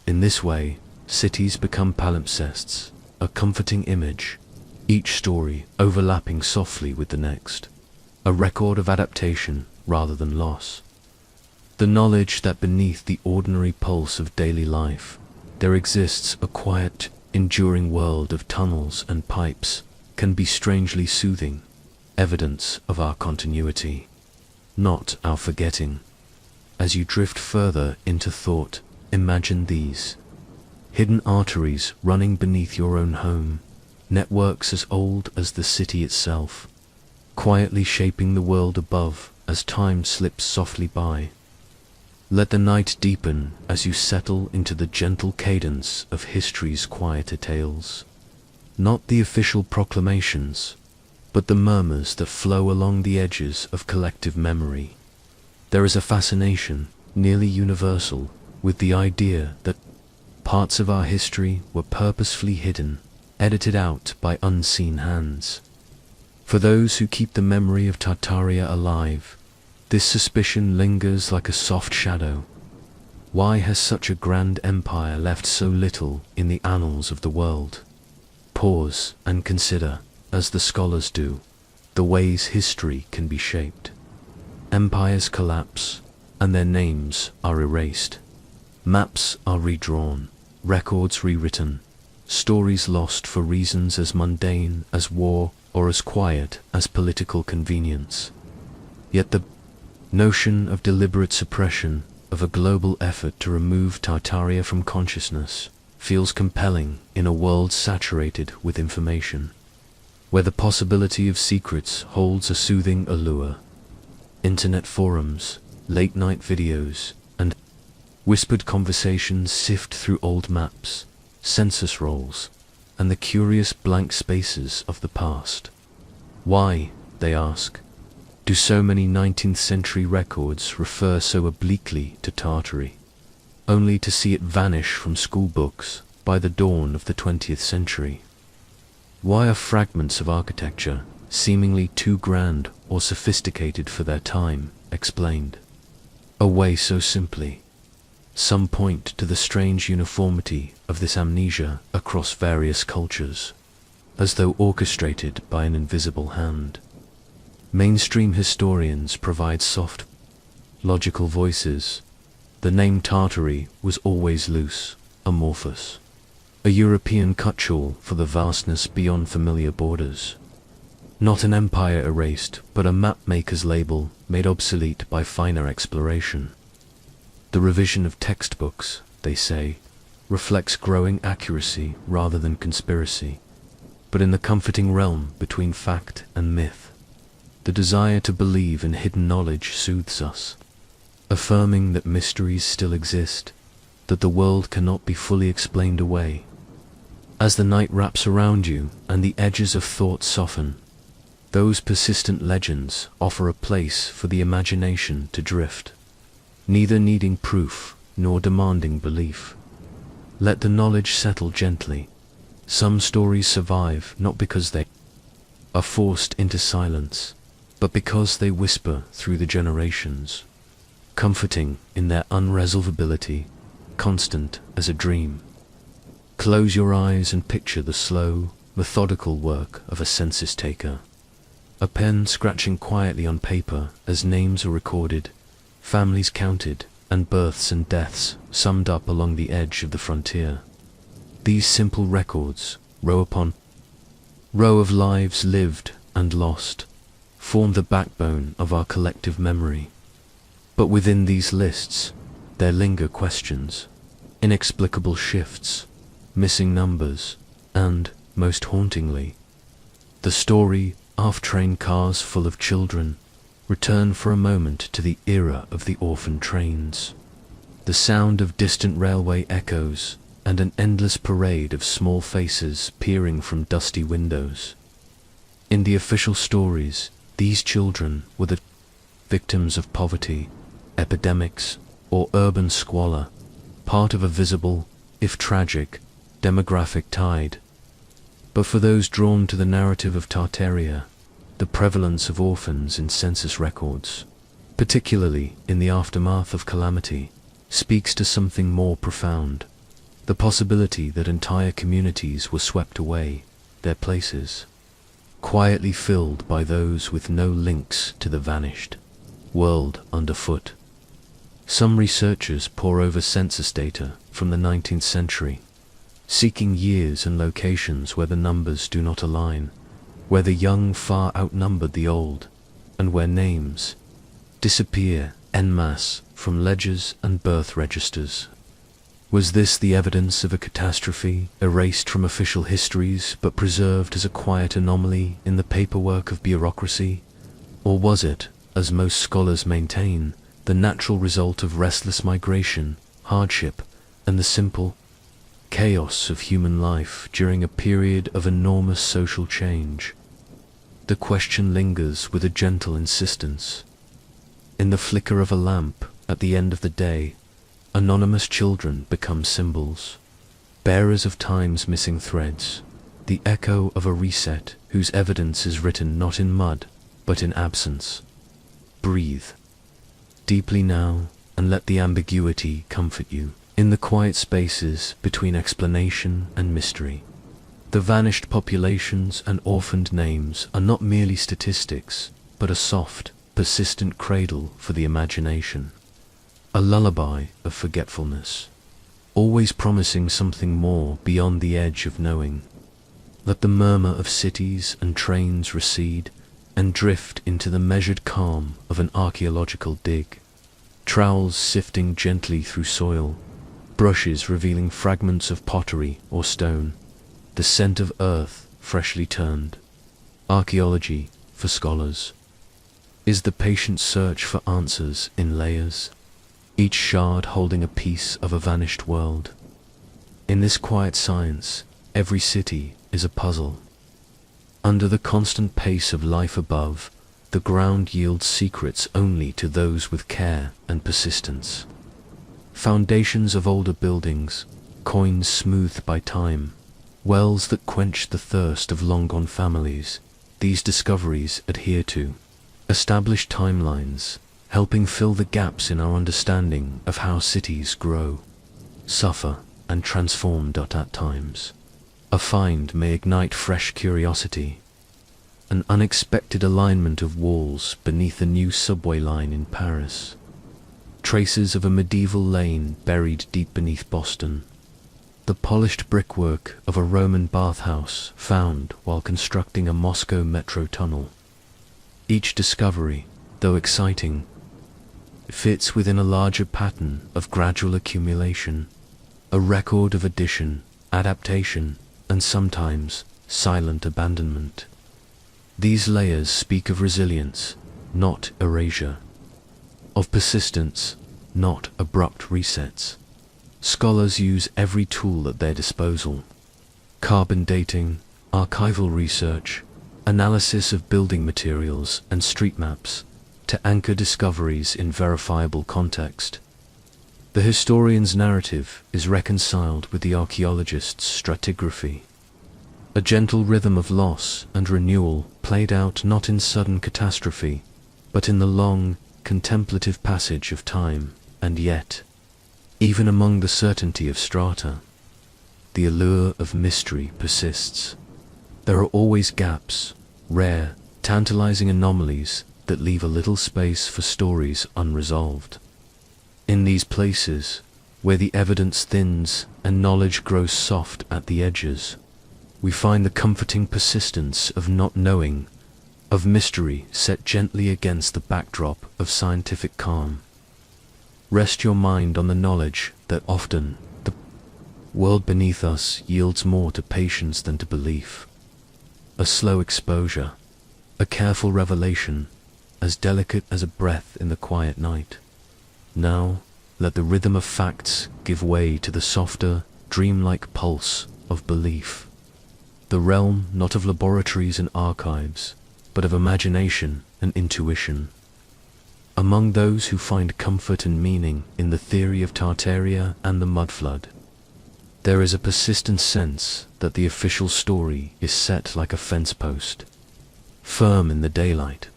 In this way, cities become palimpsests, a comforting image, each story overlapping softly with the next, a record of adaptation rather than loss. The knowledge that beneath the ordinary pulse of daily life, there exists a quiet, enduring world of tunnels and pipes can be strangely soothing, evidence of our continuity, not our forgetting. As you drift further into thought, imagine these hidden arteries running beneath your own home, networks as old as the city itself, quietly shaping the world above as time slips softly by. Let the night deepen as you settle into the gentle cadence of history's quieter tales. Not the official proclamations, but the murmurs that flow along the edges of collective memory. There is a fascination, nearly universal, with the idea that parts of our history were purposefully hidden, edited out by unseen hands. For those who keep the memory of Tartaria alive, this suspicion lingers like a soft shadow. Why has such a grand empire left so little in the annals of the world? Pause and consider, as the scholars do, the ways history can be shaped. Empires collapse, and their names are erased. Maps are redrawn, records rewritten, stories lost for reasons as mundane as war or as quiet as political convenience. Yet the notion of deliberate suppression, of a global effort to remove Tartaria from consciousness, feels compelling in a world saturated with information, where the possibility of secrets holds a soothing allure. Internet forums, late-night videos, and whispered conversations sift through old maps, census rolls, and the curious blank spaces of the past. Why, they ask, do so many 19th century records refer so obliquely to Tartary, only to see it vanish from school books by the dawn of the 20th century? Why are fragments of architecture, seemingly too grand or sophisticated for their time, explained away so simply? Some point to the strange uniformity of this amnesia across various cultures, as though orchestrated by an invisible hand. Mainstream historians provide soft, logical voices. The name Tartary was always loose, amorphous, a European catch-all for the vastness beyond familiar borders. Not an empire erased, but a map-maker's label made obsolete by finer exploration. The revision of textbooks, they say, reflects growing accuracy rather than conspiracy, but in the comforting realm between fact and myth. The desire to believe in hidden knowledge soothes us, affirming that mysteries still exist, that the world cannot be fully explained away. As the night wraps around you and the edges of thought soften, those persistent legends offer a place for the imagination to drift, neither needing proof nor demanding belief. Let the knowledge settle gently. Some stories survive not because they are forced into silence, but because they whisper through the generations, comforting in their unresolvability, constant as a dream. Close your eyes and picture the slow, methodical work of a census taker, a pen scratching quietly on paper as names are recorded, families counted, and births and deaths summed up along the edge of the frontier. These simple records, row upon row of lives lived and lost, form the backbone of our collective memory. But within these lists, there linger questions, inexplicable shifts, missing numbers, and, most hauntingly, the story of train cars full of children. Return for a moment to the era of the orphan trains, the sound of distant railway echoes, and an endless parade of small faces peering from dusty windows. In the official stories, these children were the victims of poverty, epidemics, or urban squalor, part of a visible, if tragic, demographic tide. But for those drawn to the narrative of Tartaria, the prevalence of orphans in census records, particularly in the aftermath of calamity, speaks to something more profound: the possibility that entire communities were swept away, their places quietly filled by those with no links to the vanished world underfoot. Some researchers pore over census data from the 19th century, seeking years and locations where the numbers do not align, where the young far outnumbered the old, and where names disappear en masse from ledgers and birth registers. Was this the evidence of a catastrophe erased from official histories but preserved as a quiet anomaly in the paperwork of bureaucracy? Or was it, as most scholars maintain, the natural result of restless migration, hardship, and the simple chaos of human life during a period of enormous social change? The question lingers with a gentle insistence. In the flicker of a lamp at the end of the day, anonymous children become symbols, bearers of time's missing threads, the echo of a reset whose evidence is written not in mud, but in absence. Breathe deeply now, and let the ambiguity comfort you. In the quiet spaces between explanation and mystery, the vanished populations and orphaned names are not merely statistics, but a soft, persistent cradle for the imagination. A lullaby of forgetfulness, always promising something more beyond the edge of knowing. Let the murmur of cities and trains recede and drift into the measured calm of an archaeological dig. Trowels sifting gently through soil, brushes revealing fragments of pottery or stone, the scent of earth freshly turned. Archaeology, for scholars, is the patient search for answers in layers, each shard holding a piece of a vanished world. In this quiet science, every city is a puzzle. Under the constant pace of life above, the ground yields secrets only to those with care and persistence. Foundations of older buildings, coins smoothed by time, wells that quench the thirst of long-gone families, these discoveries adhere to established timelines, helping fill the gaps in our understanding of how cities grow, suffer, and transform at times. A find may ignite fresh curiosity. An unexpected alignment of walls beneath a new subway line in Paris. Traces of a medieval lane buried deep beneath Boston. The polished brickwork of a Roman bathhouse found while constructing a Moscow metro tunnel. Each discovery, though exciting, fits within a larger pattern of gradual accumulation, a record of addition, adaptation, and sometimes silent abandonment. These layers speak of resilience, not erasure, of persistence, not abrupt resets. Scholars use every tool at their disposal: carbon dating, archival research, analysis of building materials and street maps, to anchor discoveries in verifiable context. The historian's narrative is reconciled with the archaeologist's stratigraphy, a gentle rhythm of loss and renewal played out not in sudden catastrophe, but in the long, contemplative passage of time. And yet, even among the certainty of strata, the allure of mystery persists. There are always gaps, rare, tantalizing anomalies that leave a little space for stories unresolved. In these places, where the evidence thins and knowledge grows soft at the edges, we find the comforting persistence of not knowing, of mystery set gently against the backdrop of scientific calm. Rest your mind on the knowledge that often the world beneath us yields more to patience than to belief. A slow exposure, a careful revelation, as delicate as a breath in the quiet night. Now, let the rhythm of facts give way to the softer, dreamlike pulse of belief. The realm not of laboratories and archives, but of imagination and intuition. Among those who find comfort and meaning in the theory of Tartaria and the Mudflood, there is a persistent sense that the official story is set like a fence post, firm in the daylight,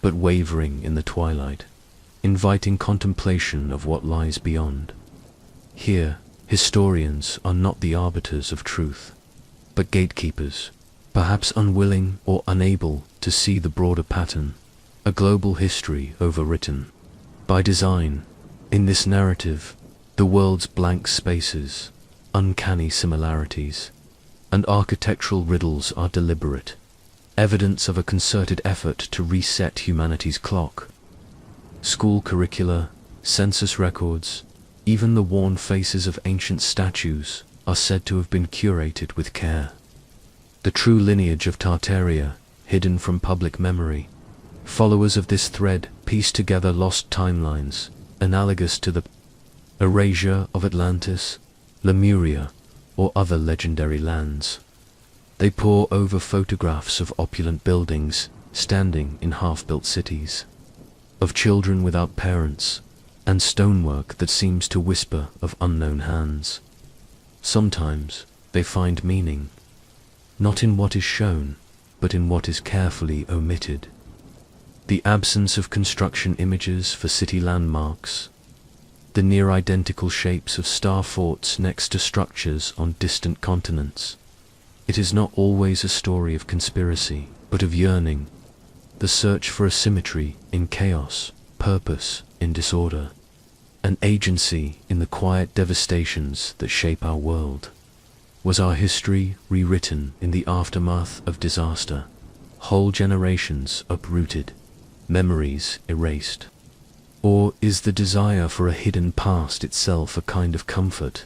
but wavering in the twilight, inviting contemplation of what lies beyond. Here, historians are not the arbiters of truth, but gatekeepers, perhaps unwilling or unable to see the broader pattern, a global history overwritten. By design, in this narrative, the world's blank spaces, uncanny similarities, and architectural riddles are deliberate, evidence of a concerted effort to reset humanity's clock. School curricula, census records, even the worn faces of ancient statues are said to have been curated with care. The true lineage of Tartaria, hidden from public memory. Followers of this thread piece together lost timelines, analogous to the erasure of Atlantis, Lemuria, or other legendary lands. They pore over photographs of opulent buildings standing in half-built cities, of children without parents, and stonework that seems to whisper of unknown hands. Sometimes they find meaning, not in what is shown, but in what is carefully omitted. The absence of construction images for city landmarks, the near-identical shapes of star forts next to structures on distant continents. It is not always a story of conspiracy, but of yearning, the search for a symmetry in chaos, purpose in disorder, an agency in the quiet devastations that shape our world. Was our history rewritten in the aftermath of disaster? Whole generations uprooted, memories erased? Or is the desire for a hidden past itself a kind of comfort,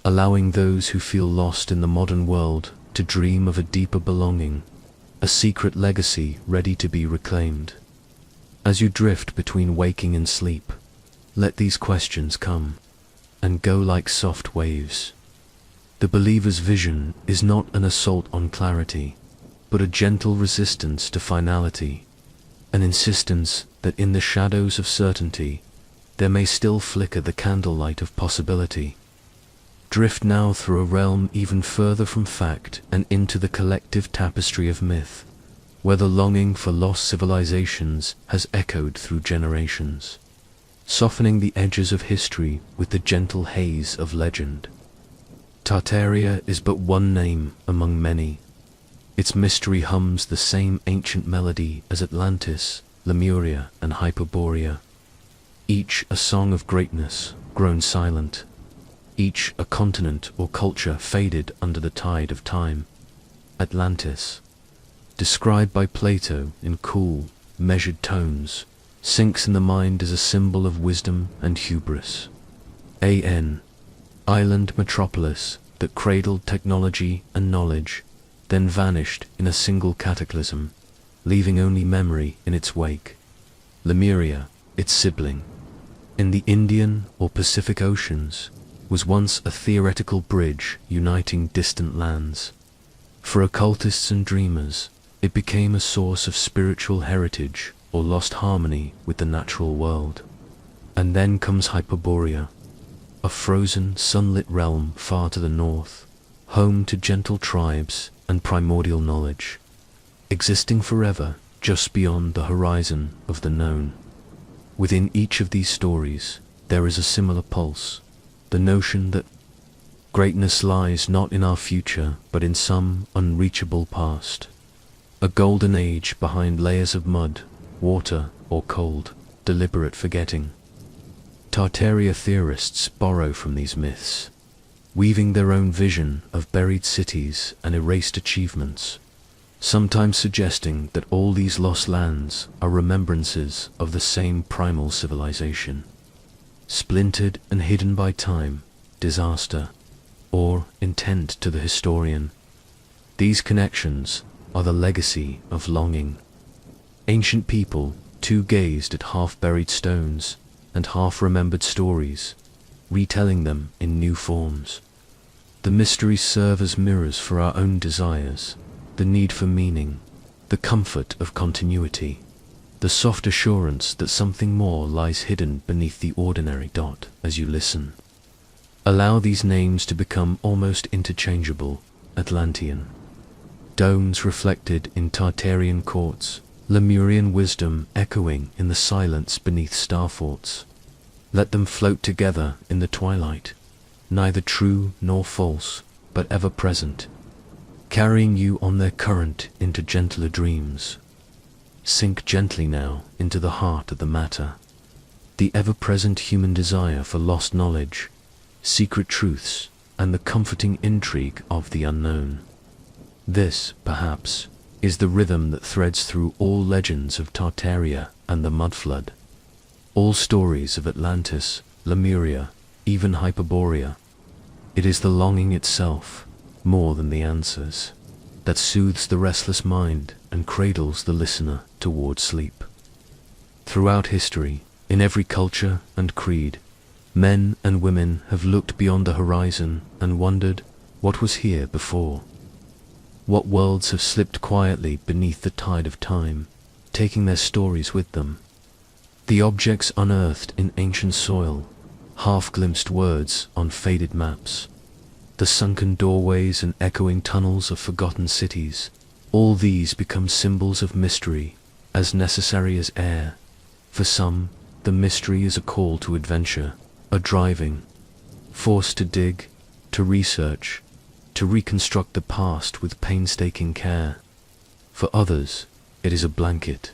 allowing those who feel lost in the modern world to dream of a deeper belonging, a secret legacy ready to be reclaimed? As you drift between waking and sleep, let these questions come and go like soft waves. The believer's vision is not an assault on clarity, but a gentle resistance to finality, an insistence that in the shadows of certainty there may still flicker the candlelight of possibility. Drift now through a realm even further from fact and into the collective tapestry of myth, where the longing for lost civilizations has echoed through generations, softening the edges of history with the gentle haze of legend. Tartaria is but one name among many. Its mystery hums the same ancient melody as Atlantis, Lemuria, and Hyperborea, each a song of greatness grown silent, each a continent or culture faded under the tide of time. Atlantis, described by Plato in cool, measured tones, sinks in the mind as a symbol of wisdom and hubris. An island metropolis that cradled technology and knowledge, then vanished in a single cataclysm, leaving only memory in its wake. Lemuria, its sibling, in the Indian or Pacific Oceans, was once a theoretical bridge uniting distant lands. For occultists and dreamers, it became a source of spiritual heritage or lost harmony with the natural world. And then comes Hyperborea, a frozen, sunlit realm far to the north, home to gentle tribes and primordial knowledge, existing forever just beyond the horizon of the known. Within each of these stories, there is a similar pulse, the notion that greatness lies not in our future, but in some unreachable past. A golden age behind layers of mud, water, or cold, deliberate forgetting. Tartaria theorists borrow from these myths, weaving their own vision of buried cities and erased achievements, sometimes suggesting that all these lost lands are remembrances of the same primal civilization, splintered and hidden by time, disaster, or intent to the historian. These connections are the legacy of longing. Ancient people too gazed at half-buried stones and half-remembered stories, retelling them in new forms. The mysteries serve as mirrors for our own desires, the need for meaning, the comfort of continuity, the soft assurance that something more lies hidden beneath the ordinary dot as you listen. Allow these names to become almost interchangeable. Atlantean, domes reflected in Tartarian courts, Lemurian wisdom echoing in the silence beneath starforts. Let them float together in the twilight, neither true nor false, but ever present, carrying you on their current into gentler dreams. Sink gently now into the heart of the matter, the ever-present human desire for lost knowledge, secret truths, and the comforting intrigue of the unknown. This, perhaps, is the rhythm that threads through all legends of Tartaria and the Mudflood, all stories of Atlantis, Lemuria, even Hyperborea. It is the longing itself, more than the answers, that soothes the restless mind and cradles the listener toward sleep. Throughout history, in every culture and creed, men and women have looked beyond the horizon and wondered what was here before. What worlds have slipped quietly beneath the tide of time, taking their stories with them. The objects unearthed in ancient soil, half-glimpsed words on faded maps, the sunken doorways and echoing tunnels of forgotten cities, all these become symbols of mystery, as necessary as air. For some, the mystery is a call to adventure, a driving force to dig, to research, to reconstruct the past with painstaking care. For others, it is a blanket,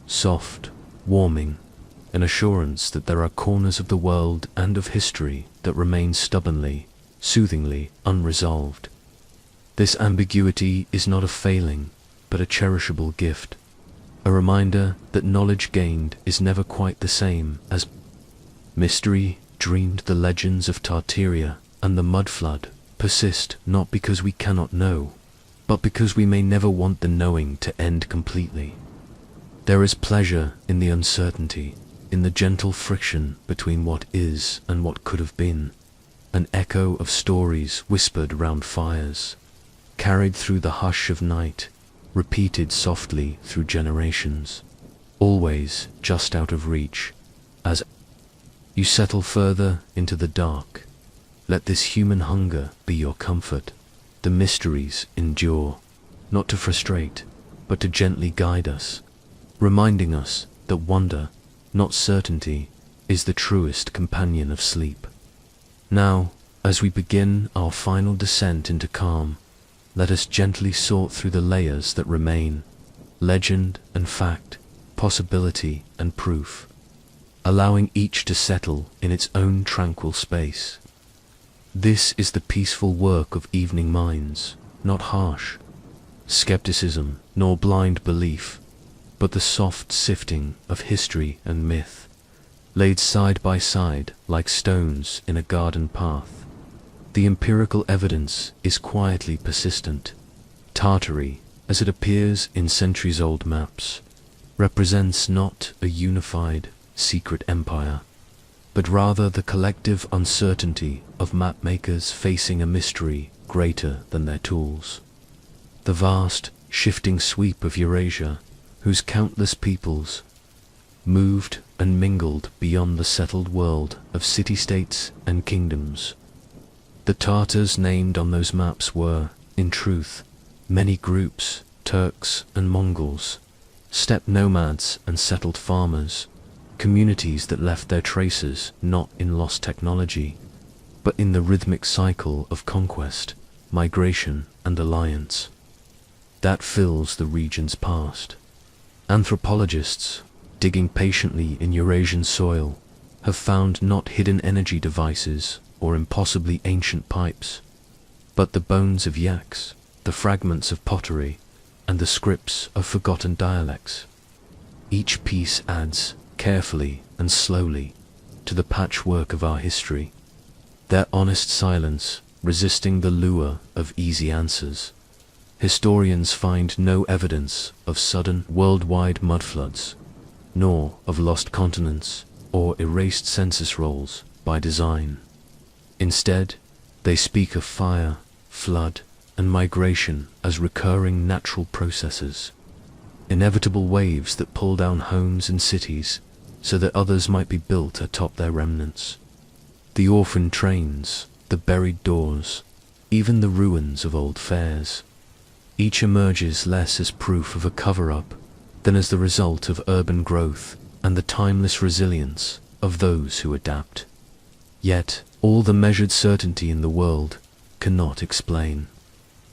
soft, warming, an assurance that there are corners of the world and of history that remain stubbornly, soothingly unresolved. This ambiguity is not a failing, but a cherishable gift, a reminder that knowledge gained is never quite the same as mystery. Dreamed the legends of Tartaria and the Mudflood persist not because we cannot know, but because we may never want the knowing to end completely. There is pleasure in the uncertainty, in the gentle friction between what is and what could have been, an echo of stories whispered round fires, carried through the hush of night, repeated softly through generations, always just out of reach. As you settle further into the dark, let this human hunger be your comfort. The mysteries endure, not to frustrate, but to gently guide us, reminding us that wonder, not certainty, is the truest companion of sleep. Now, as we begin our final descent into calm, let us gently sort through the layers that remain, legend and fact, possibility and proof, allowing each to settle in its own tranquil space. This is the peaceful work of evening minds, not harsh skepticism nor blind belief, but the soft sifting of history and myth, laid side by side like stones in a garden path. The empirical evidence is quietly persistent. Tartary, as it appears in centuries-old maps, represents not a unified, secret empire, but rather the collective uncertainty of mapmakers facing a mystery greater than their tools. The vast, shifting sweep of Eurasia, whose countless peoples moved and mingled beyond the settled world of city-states and kingdoms. The Tartars named on those maps were, in truth, many groups, Turks and Mongols, steppe nomads and settled farmers, communities that left their traces not in lost technology, but in the rhythmic cycle of conquest, migration and alliance that fills the region's past. Anthropologists, digging patiently in Eurasian soil, have found not hidden energy devices or impossibly ancient pipes, but the bones of yaks, the fragments of pottery, and the scripts of forgotten dialects. Each piece adds, carefully and slowly, to the patchwork of our history, their honest silence resisting the lure of easy answers. Historians find no evidence of sudden worldwide mudfloods, nor of lost continents or erased census rolls by design. Instead, they speak of fire, flood, and migration as recurring natural processes, inevitable waves that pull down homes and cities so that others might be built atop their remnants. The orphan trains, the buried doors, even the ruins of old fairs. Each emerges less as proof of a cover-up than as the result of urban growth and the timeless resilience of those who adapt. Yet, all the measured certainty in the world cannot explain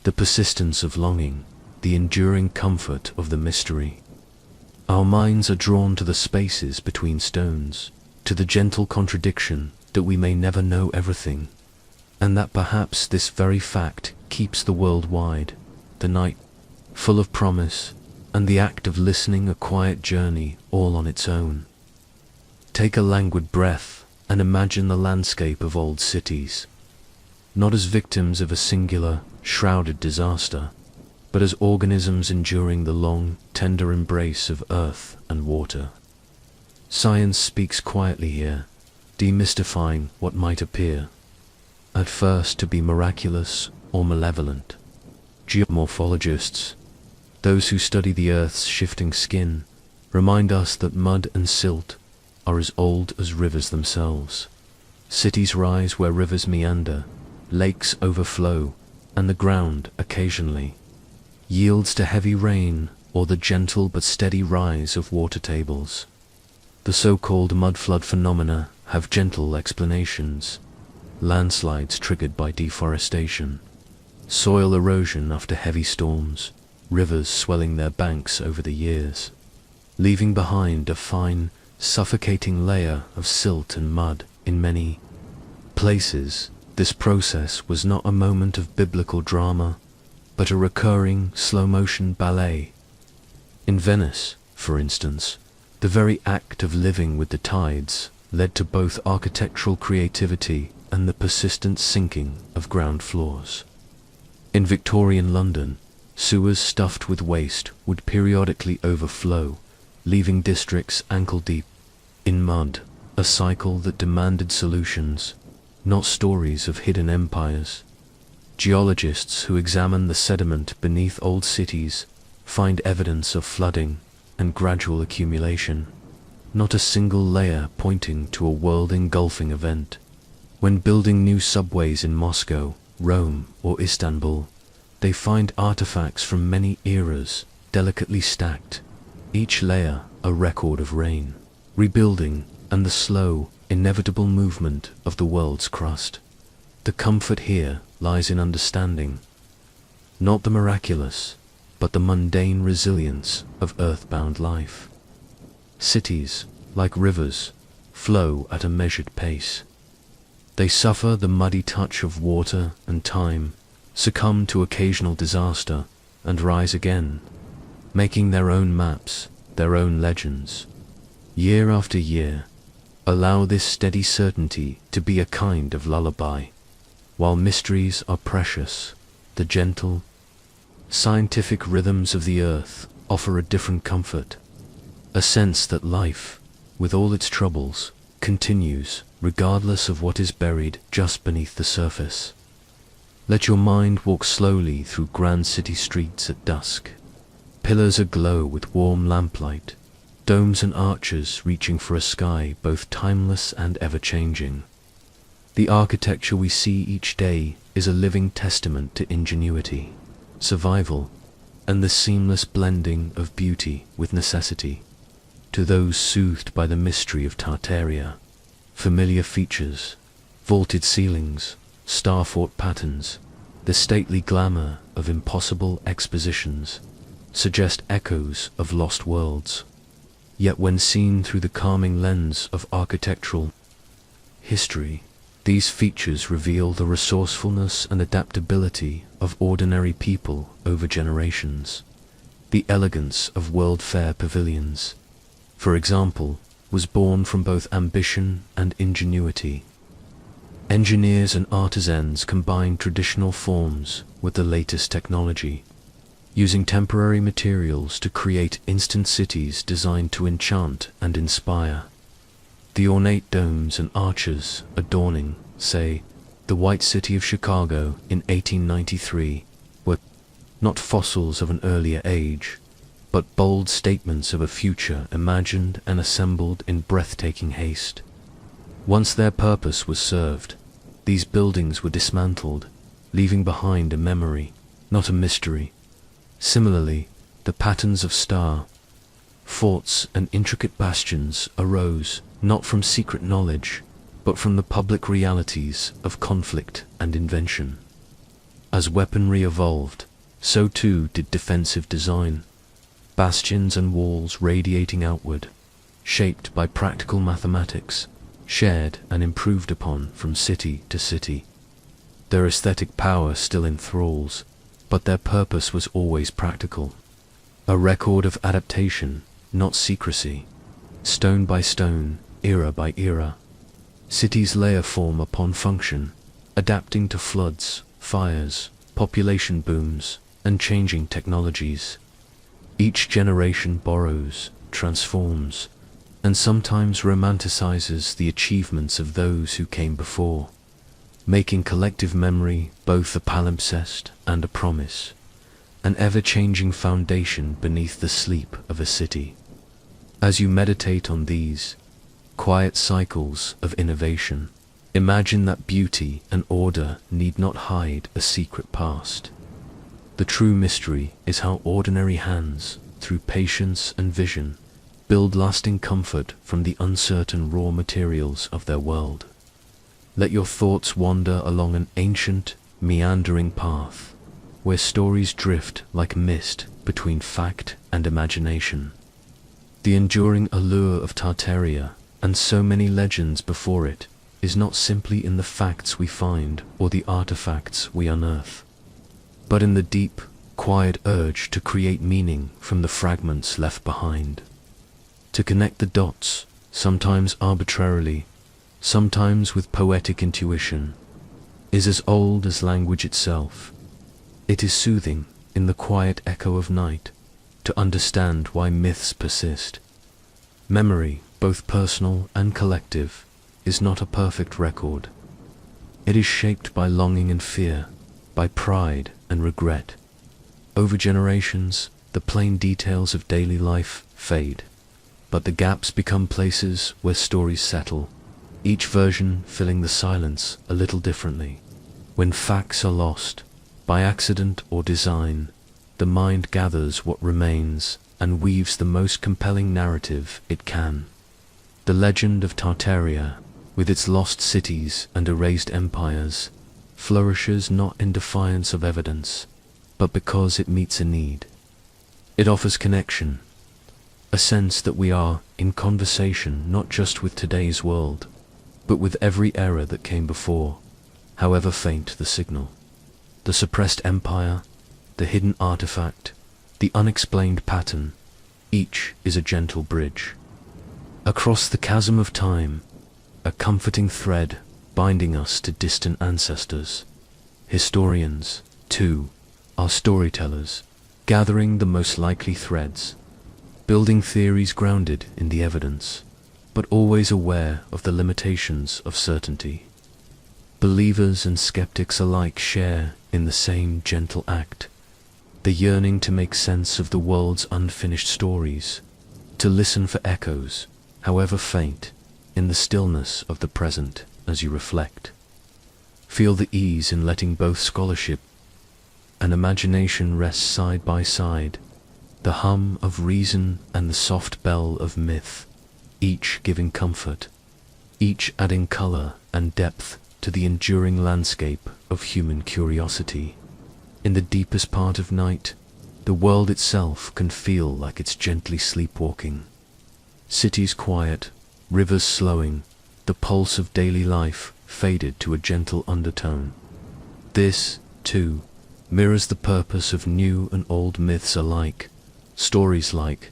the persistence of longing, the enduring comfort of the mystery. Our minds are drawn to the spaces between stones, to the gentle contradiction that we may never know everything, and that perhaps this very fact keeps the world wide, the night full of promise, and the act of listening a quiet journey all on its own. Take a languid breath and imagine the landscape of old cities, not as victims of a singular, shrouded disaster, but as organisms enduring the long, tender embrace of earth and water. Science speaks quietly here, demystifying what might appear at first to be miraculous or malevolent. Geomorphologists, those who study the Earth's shifting skin, remind us that mud and silt are as old as rivers themselves. Cities rise where rivers meander, lakes overflow, and the ground occasionally yields to heavy rain or the gentle but steady rise of water tables. The so-called mudflood phenomena have gentle explanations: landslides triggered by deforestation, soil erosion after heavy storms, rivers swelling their banks over the years, leaving behind a fine, suffocating layer of silt and mud. In many places, this process was not a moment of biblical drama, but a recurring slow-motion ballet. In Venice, for instance, the very act of living with the tides led to both architectural creativity and the persistent sinking of ground floors. In Victorian London, sewers stuffed with waste would periodically overflow, leaving districts ankle-deep in mud, a cycle that demanded solutions, not stories of hidden empires. Geologists who examine the sediment beneath old cities find evidence of flooding and gradual accumulation, not a single layer pointing to a world-engulfing event. When building new subways in Moscow, Rome, or Istanbul, they find artifacts from many eras delicately stacked, each layer a record of rain, rebuilding, and the slow, inevitable movement of the world's crust. The comfort here lies in understanding, not the miraculous, but the mundane resilience of earthbound life. Cities, like rivers, flow at a measured pace. They suffer the muddy touch of water and time, succumb to occasional disaster, and rise again, making their own maps, their own legends. Year after year, allow this steady certainty to be a kind of lullaby. While mysteries are precious, the gentle, scientific rhythms of the earth offer a different comfort, a sense that life, with all its troubles, continues regardless of what is buried just beneath the surface. Let your mind walk slowly through grand city streets at dusk. Pillars aglow with warm lamplight, domes and arches reaching for a sky both timeless and ever-changing. The architecture we see each day is a living testament to ingenuity, survival, and the seamless blending of beauty with necessity. To those soothed by the mystery of Tartaria, familiar features, vaulted ceilings, star-fought patterns, the stately glamour of impossible expositions suggest echoes of lost worlds. Yet when seen through the calming lens of architectural history, these features reveal the resourcefulness and adaptability of ordinary people over generations. The elegance of World Fair pavilions, for example, was born from both ambition and ingenuity. Engineers and artisans combined traditional forms with the latest technology, using temporary materials to create instant cities designed to enchant and inspire. The ornate domes and arches adorning, say, the White City of Chicago in 1893 were not fossils of an earlier age, but bold statements of a future imagined and assembled in breathtaking haste. Once their purpose was served, these buildings were dismantled, leaving behind a memory, not a mystery. Similarly, the patterns of star, forts and intricate bastions arose not from secret knowledge, but from the public realities of conflict and invention. As weaponry evolved, so too did defensive design, bastions and walls radiating outward, shaped by practical mathematics, shared and improved upon from city to city. Their aesthetic power still enthralls, but their purpose was always practical. A record of adaptation, not secrecy. Stone by stone, era by era, cities layer form upon function, adapting to floods, fires, population booms, and changing technologies. Each generation borrows, transforms, and sometimes romanticizes the achievements of those who came before, making collective memory both a palimpsest and a promise, an ever-changing foundation beneath the sleep of a city. As you meditate on these quiet cycles of innovation, imagine that beauty and order need not hide a secret past. The true mystery is how ordinary hands, through patience and vision, build lasting comfort from the uncertain raw materials of their world. Let your thoughts wander along an ancient, meandering path, where stories drift like mist between fact and imagination. The enduring allure of Tartaria, and so many legends before it, is not simply in the facts we find or the artifacts we unearth, but in the deep, quiet urge to create meaning from the fragments left behind. To connect the dots, sometimes arbitrarily, sometimes with poetic intuition, is as old as language itself. It is soothing, in the quiet echo of night, to understand why myths persist. Memory, both personal and collective, is not a perfect record. It is shaped by longing and fear, by pride and regret. Over generations, the plain details of daily life fade, but the gaps become places where stories settle, each version filling the silence a little differently. When facts are lost, by accident or design, the mind gathers what remains and weaves the most compelling narrative it can. The legend of Tartaria, with its lost cities and erased empires, flourishes not in defiance of evidence, but because it meets a need. It offers connection, a sense that we are in conversation not just with today's world, but with every era that came before, however faint the signal. The suppressed empire, the hidden artifact, the unexplained pattern, each is a gentle bridge. Across the chasm of time, a comforting thread binding us to distant ancestors. Historians, too, are storytellers, gathering the most likely threads, building theories grounded in the evidence, but always aware of the limitations of certainty. Believers and skeptics alike share in the same gentle act, the yearning to make sense of the world's unfinished stories, to listen for echoes, however faint, in the stillness of the present as you reflect. Feel the ease in letting both scholarship and imagination rest side by side, the hum of reason and the soft bell of myth, each giving comfort, each adding color and depth to the enduring landscape of human curiosity. In the deepest part of night, the world itself can feel like it's gently sleepwalking. Cities quiet, rivers slowing, the pulse of daily life faded to a gentle undertone. This, too, mirrors the purpose of new and old myths alike. Stories like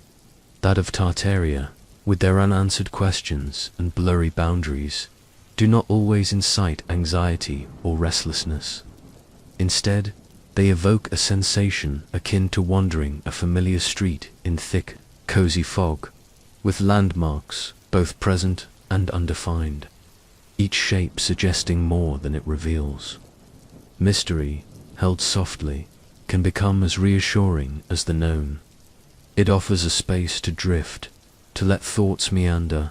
that of Tartaria, with their unanswered questions and blurry boundaries, do not always incite anxiety or restlessness. Instead, they evoke a sensation akin to wandering a familiar street in thick, cozy fog, with landmarks both present and undefined, each shape suggesting more than it reveals. Mystery, held softly, can become as reassuring as the known. It offers a space to drift, to let thoughts meander,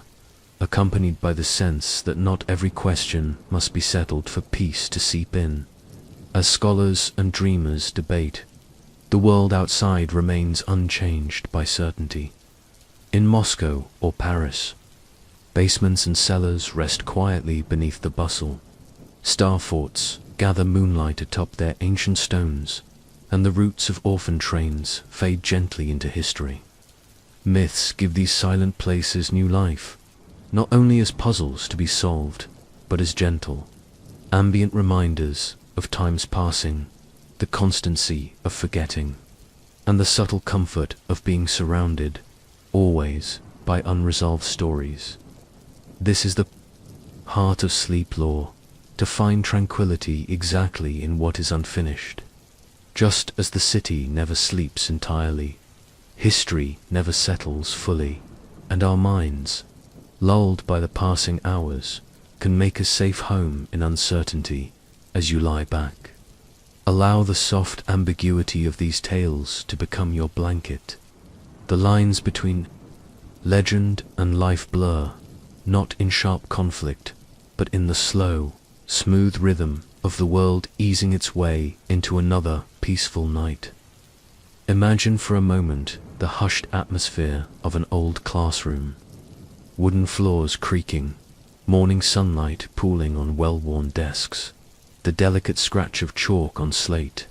accompanied by the sense that not every question must be settled for peace to seep in. As scholars and dreamers debate, The world outside remains unchanged by certainty. In Moscow or Paris, basements and cellars rest quietly beneath the bustle. Star forts gather moonlight atop their ancient stones, and the routes of orphan trains fade gently into history. Myths give these silent places new life, not only as puzzles to be solved, but as gentle, ambient reminders of time's passing, the constancy of forgetting, and the subtle comfort of being surrounded, always, by unresolved stories. This is the heart of sleep lore, to find tranquility exactly in what is unfinished. Just as the city never sleeps entirely, history never settles fully, and our minds, lulled by the passing hours, can make a safe home in uncertainty as you lie back. Allow the soft ambiguity of these tales to become your blanket. The lines between legend and life blur, not in sharp conflict, but in the slow, smooth rhythm of the world easing its way into another peaceful night. Imagine for a moment the hushed atmosphere of an old classroom. Wooden floors creaking, morning sunlight pooling on well-worn desks, the delicate scratch of chalk on slate.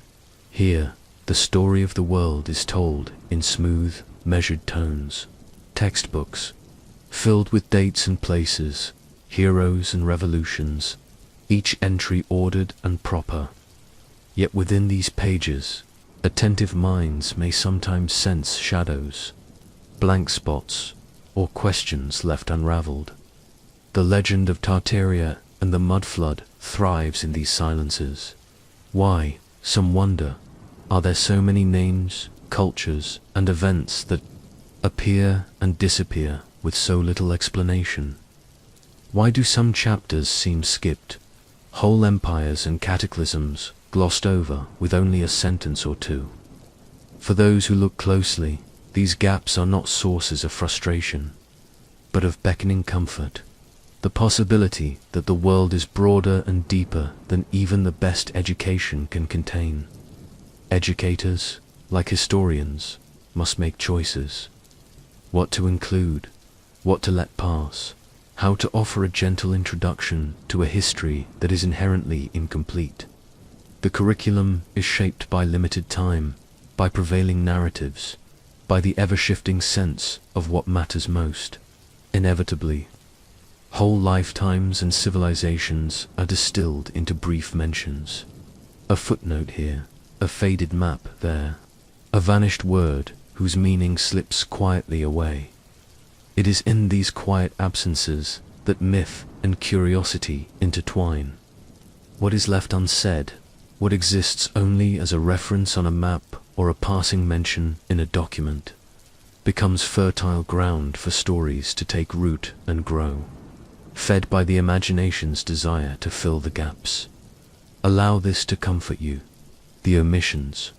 Here, the story of the world is told in smooth, measured tones. Textbooks, filled with dates and places, heroes and revolutions, each entry ordered and proper. Yet within these pages, attentive minds may sometimes sense shadows, blank spots, or questions left unraveled. The legend of Tartaria and the Mudflood thrives in these silences. Why, some wonder, are there so many names, cultures, and events that appear and disappear with so little explanation? Why do some chapters seem skipped, whole empires and cataclysms glossed over with only a sentence or two? For those who look closely, these gaps are not sources of frustration, but of beckoning comfort. The possibility that the world is broader and deeper than even the best education can contain. Educators, like historians, must make choices. What to include, what to let pass, how to offer a gentle introduction to a history that is inherently incomplete. The curriculum is shaped by limited time, by prevailing narratives, by the ever-shifting sense of what matters most. Inevitably, whole lifetimes and civilizations are distilled into brief mentions. A footnote here, a faded map there, a vanished word whose meaning slips quietly away. It is in these quiet absences that myth and curiosity intertwine. What is left unsaid, what exists only as a reference on a map or a passing mention in a document, becomes fertile ground for stories to take root and grow, fed by the imagination's desire to fill the gaps. Allow this to comfort you. The omissions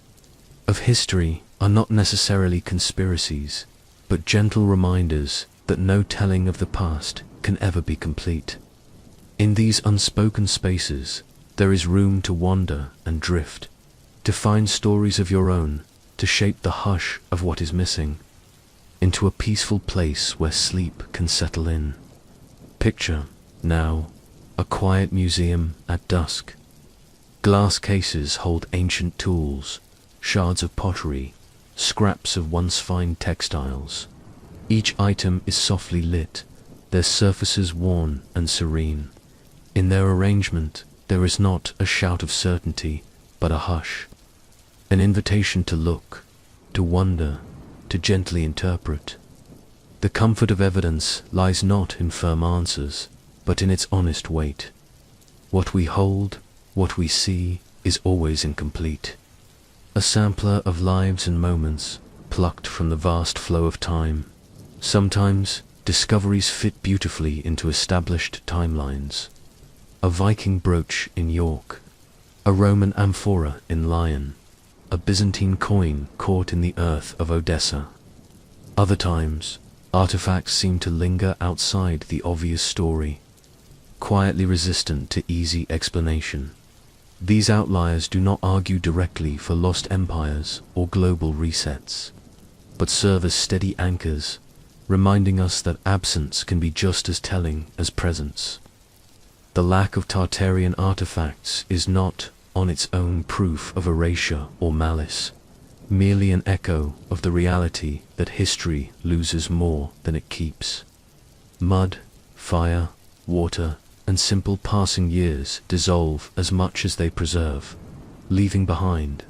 of history are not necessarily conspiracies, but gentle reminders that no telling of the past can ever be complete. In these unspoken spaces, there is room to wander and drift, to find stories of your own, to shape the hush of what is missing, into a peaceful place where sleep can settle in. Picture, now, a quiet museum at dusk. Glass cases hold ancient tools, shards of pottery, scraps of once fine textiles. Each item is softly lit, their surfaces worn and serene. In their arrangement, there is not a shout of certainty, but a hush, an invitation to look, to wonder, to gently interpret. The comfort of evidence lies not in firm answers, but in its honest weight. What we hold, what we see, is always incomplete. A sampler of lives and moments, plucked from the vast flow of time. Sometimes, discoveries fit beautifully into established timelines. A Viking brooch in York, a Roman amphora in Lyon, a Byzantine coin caught in the earth of Odessa. Other times, artifacts seem to linger outside the obvious story, quietly resistant to easy explanation. These outliers do not argue directly for lost empires or global resets, but serve as steady anchors, reminding us that absence can be just as telling as presence. The lack of Tartarian artifacts is not, on its own, proof of erasure or malice, merely an echo of the reality that history loses more than it keeps. Mud, fire, water, and simple passing years dissolve as much as they preserve, leaving behind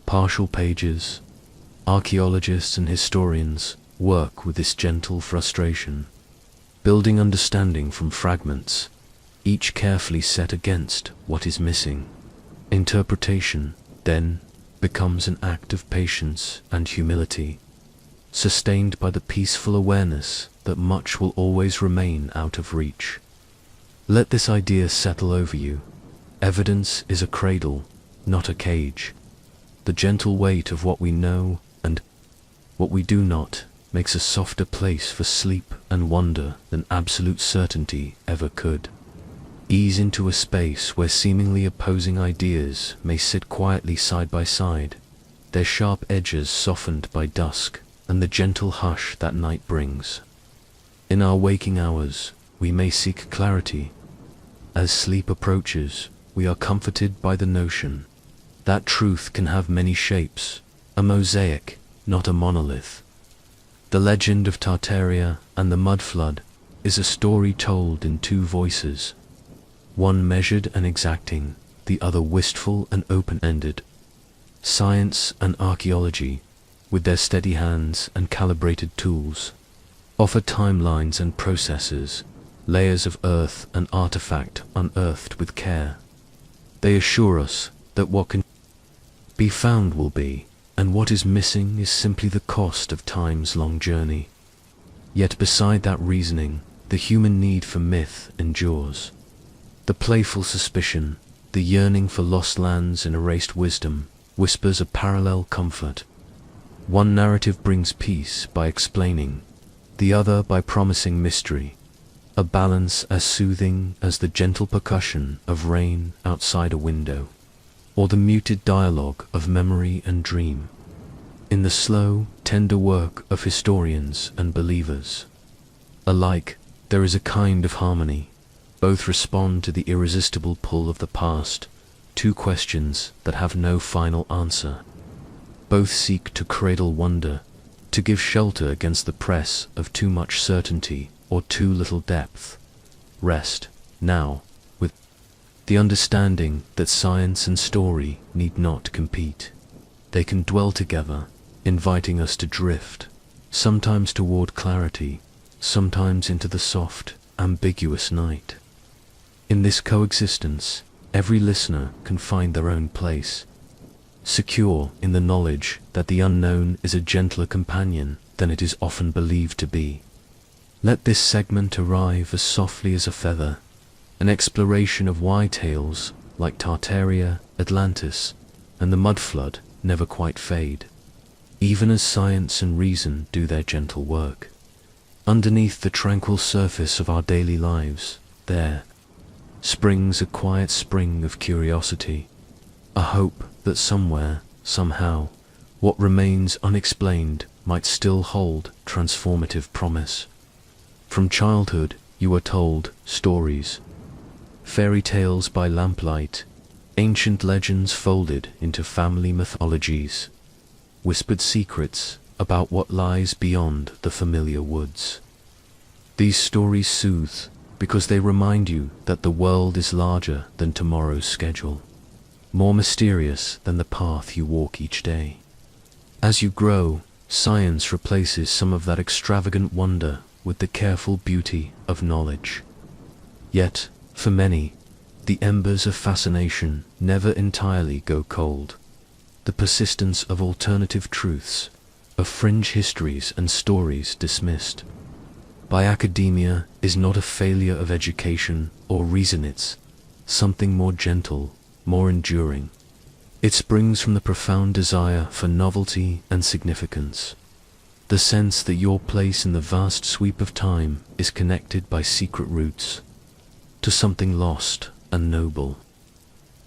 partial pages. Archaeologists and historians work with this gentle frustration, building understanding from fragments, each carefully set against what is missing. Interpretation, then, becomes an act of patience and humility, sustained by the peaceful awareness that much will always remain out of reach. Let this idea settle over you. Evidence is a cradle, not a cage. The gentle weight of what we know and what we do not makes a softer place for sleep and wonder than absolute certainty ever could. Ease into a space where seemingly opposing ideas may sit quietly side by side, their sharp edges softened by dusk and the gentle hush that night brings. In our waking hours, we may seek clarity. As sleep approaches, we are comforted by the notion that truth can have many shapes, a mosaic, not a monolith. The legend of Tartaria and the Mudflood is a story told in two voices, one measured and exacting, the other wistful and open-ended. Science and archaeology, with their steady hands and calibrated tools, offer timelines and processes, layers of earth and artifact unearthed with care. They assure us that what can be found will be, and what is missing is simply the cost of time's long journey. Yet beside that reasoning, the human need for myth endures. The playful suspicion, the yearning for lost lands and erased wisdom, whispers a parallel comfort. One narrative brings peace by explaining, the other by promising mystery, a balance as soothing as the gentle percussion of rain outside a window, or the muted dialogue of memory and dream. In the slow, tender work of historians and believers alike, there is a kind of harmony. Both respond to the irresistible pull of the past, two questions that have no final answer. Both seek to cradle wonder, to give shelter against the press of too much certainty or too little depth. Rest, now, with the understanding that science and story need not compete. They can dwell together, inviting us to drift, sometimes toward clarity, sometimes into the soft, ambiguous night. In this coexistence, every listener can find their own place, secure in the knowledge that the unknown is a gentler companion than it is often believed to be. Let this segment arrive as softly as a feather, an exploration of why tales like Tartaria, Atlantis, and the Mudflood never quite fade, even as science and reason do their gentle work. Underneath the tranquil surface of our daily lives, there springs a quiet spring of curiosity, a hope that somewhere, somehow, what remains unexplained might still hold transformative promise. From childhood, you are told stories, fairy tales by lamplight, ancient legends folded into family mythologies, whispered secrets about what lies beyond the familiar woods. These stories soothe because they remind you that the world is larger than tomorrow's schedule, more mysterious than the path you walk each day. As you grow, science replaces some of that extravagant wonder with the careful beauty of knowledge. Yet, for many, the embers of fascination never entirely go cold. The persistence of alternative truths, of fringe histories and stories dismissed by academia is not a failure of education or reason, it's something more gentle, more enduring. It springs from the profound desire for novelty and significance, the sense that your place in the vast sweep of time is connected by secret roots to something lost and noble.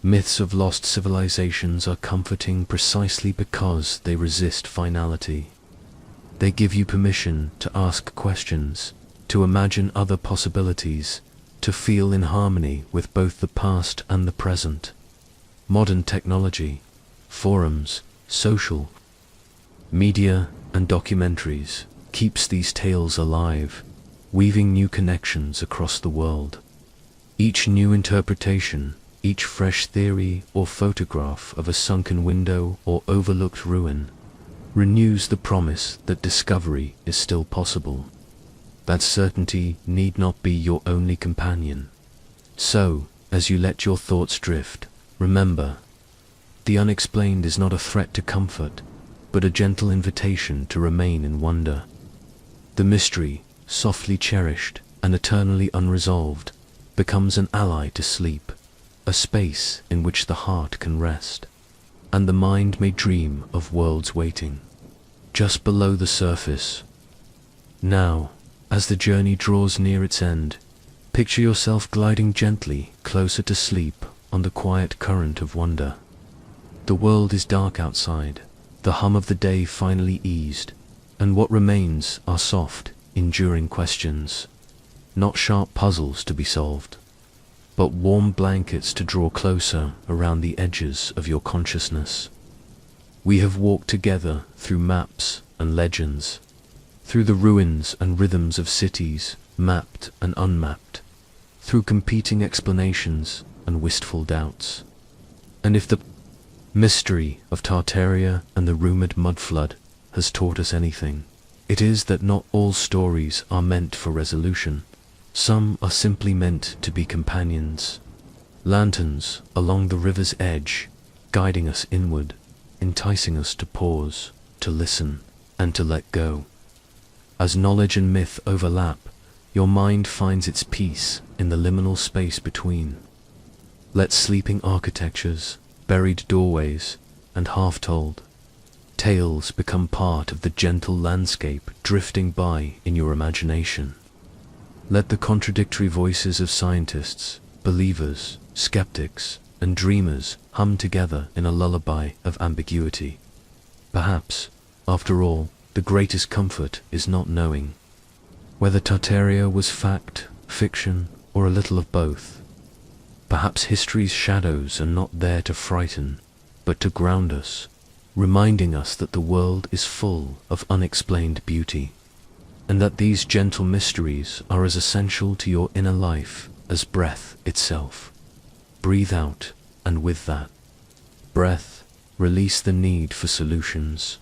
Myths of lost civilizations are comforting precisely because they resist finality. They give you permission to ask questions, to imagine other possibilities, to feel in harmony with both the past and the present. Modern technology, forums, social media, and documentaries keeps these tales alive, weaving new connections across the world. Each new interpretation, each fresh theory or photograph of a sunken window or overlooked ruin renews the promise that discovery is still possible. That certainty need not be your only companion. So, as you let your thoughts drift, remember, the unexplained is not a threat to comfort, but a gentle invitation to remain in wonder. The mystery, softly cherished and eternally unresolved, becomes an ally to sleep, a space in which the heart can rest, and the mind may dream of worlds waiting just below the surface. Now, as the journey draws near its end, picture yourself gliding gently closer to sleep on the quiet current of wonder. The world is dark outside, the hum of the day finally eased, and what remains are soft, enduring questions, not sharp puzzles to be solved, but warm blankets to draw closer around the edges of your consciousness. We have walked together through maps and legends, through the ruins and rhythms of cities, mapped and unmapped, through competing explanations and wistful doubts. And if the mystery of Tartaria and the rumored Mudflood has taught us anything, it is that not all stories are meant for resolution. Some are simply meant to be companions, lanterns along the river's edge, guiding us inward, enticing us to pause, to listen, and to let go. As knowledge and myth overlap, your mind finds its peace in the liminal space between. Let sleeping architectures, buried doorways, and half-told tales become part of the gentle landscape drifting by in your imagination. Let the contradictory voices of scientists, believers, skeptics, and dreamers hum together in a lullaby of ambiguity. Perhaps, after all, the greatest comfort is not knowing whether Tartaria was fact, fiction, or a little of both. Perhaps history's shadows are not there to frighten, but to ground us, reminding us that the world is full of unexplained beauty, and that these gentle mysteries are as essential to your inner life as breath itself. Breathe out, and with that breath, release the need for solutions.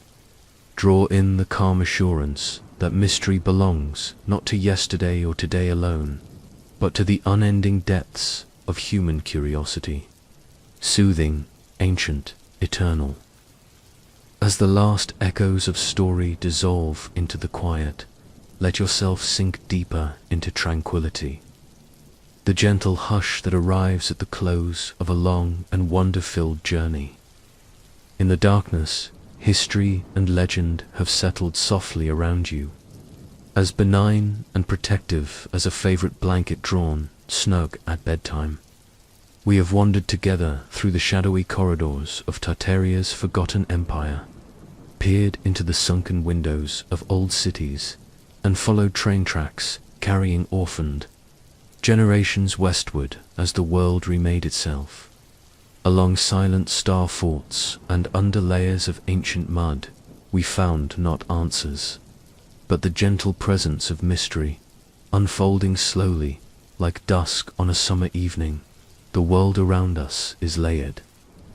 Draw in the calm assurance that mystery belongs not to yesterday or today alone, but to the unending depths of human curiosity. Soothing, ancient, eternal. As the last echoes of story dissolve into the quiet, let yourself sink deeper into tranquility. The gentle hush that arrives at the close of a long and wonder-filled journey. In the darkness, history and legend have settled softly around you, as benign and protective as a favorite blanket drawn snug at bedtime. We have wandered together through the shadowy corridors of Tartaria's forgotten empire, peered into the sunken windows of old cities, and followed train tracks carrying orphaned generations westward as the world remade itself. Along silent star forts and under layers of ancient mud, we found not answers, but the gentle presence of mystery, unfolding slowly like dusk on a summer evening. The world around us is layered,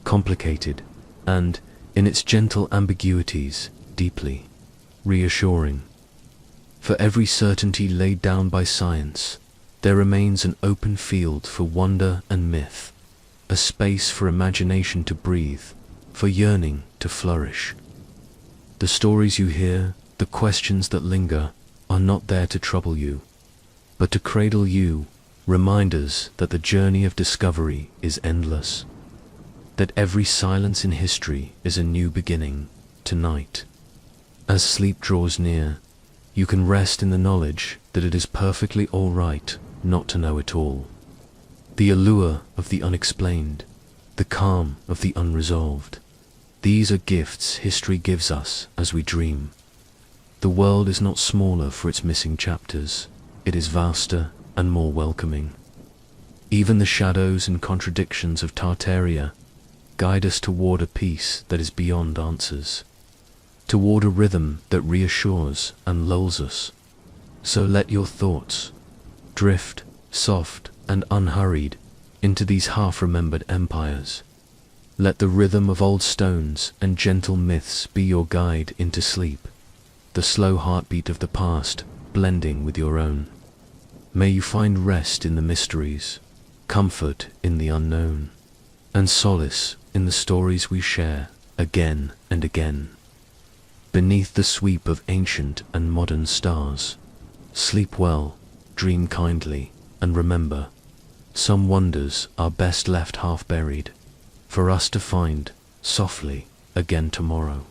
complicated, and, in its gentle ambiguities, deeply reassuring. For every certainty laid down by science, there remains an open field for wonder and myth, a space for imagination to breathe, for yearning to flourish. The stories you hear, the questions that linger, are not there to trouble you, but to cradle you, reminders that the journey of discovery is endless, that every silence in history is a new beginning. Tonight, as sleep draws near, you can rest in the knowledge that it is perfectly all right not to know it all. The allure of the unexplained, the calm of the unresolved. These are gifts history gives us as we dream. The world is not smaller for its missing chapters, it is vaster and more welcoming. Even the shadows and contradictions of Tartaria guide us toward a peace that is beyond answers, toward a rhythm that reassures and lulls us. So let your thoughts drift, soft and unhurried, into these half-remembered empires. Let the rhythm of old stones and gentle myths be your guide into sleep, the slow heartbeat of the past blending with your own. May you find rest in the mysteries, comfort in the unknown, and solace in the stories we share again and again. Beneath the sweep of ancient and modern stars, sleep well, dream kindly, and remember, some wonders are best left half buried, for us to find softly again tomorrow.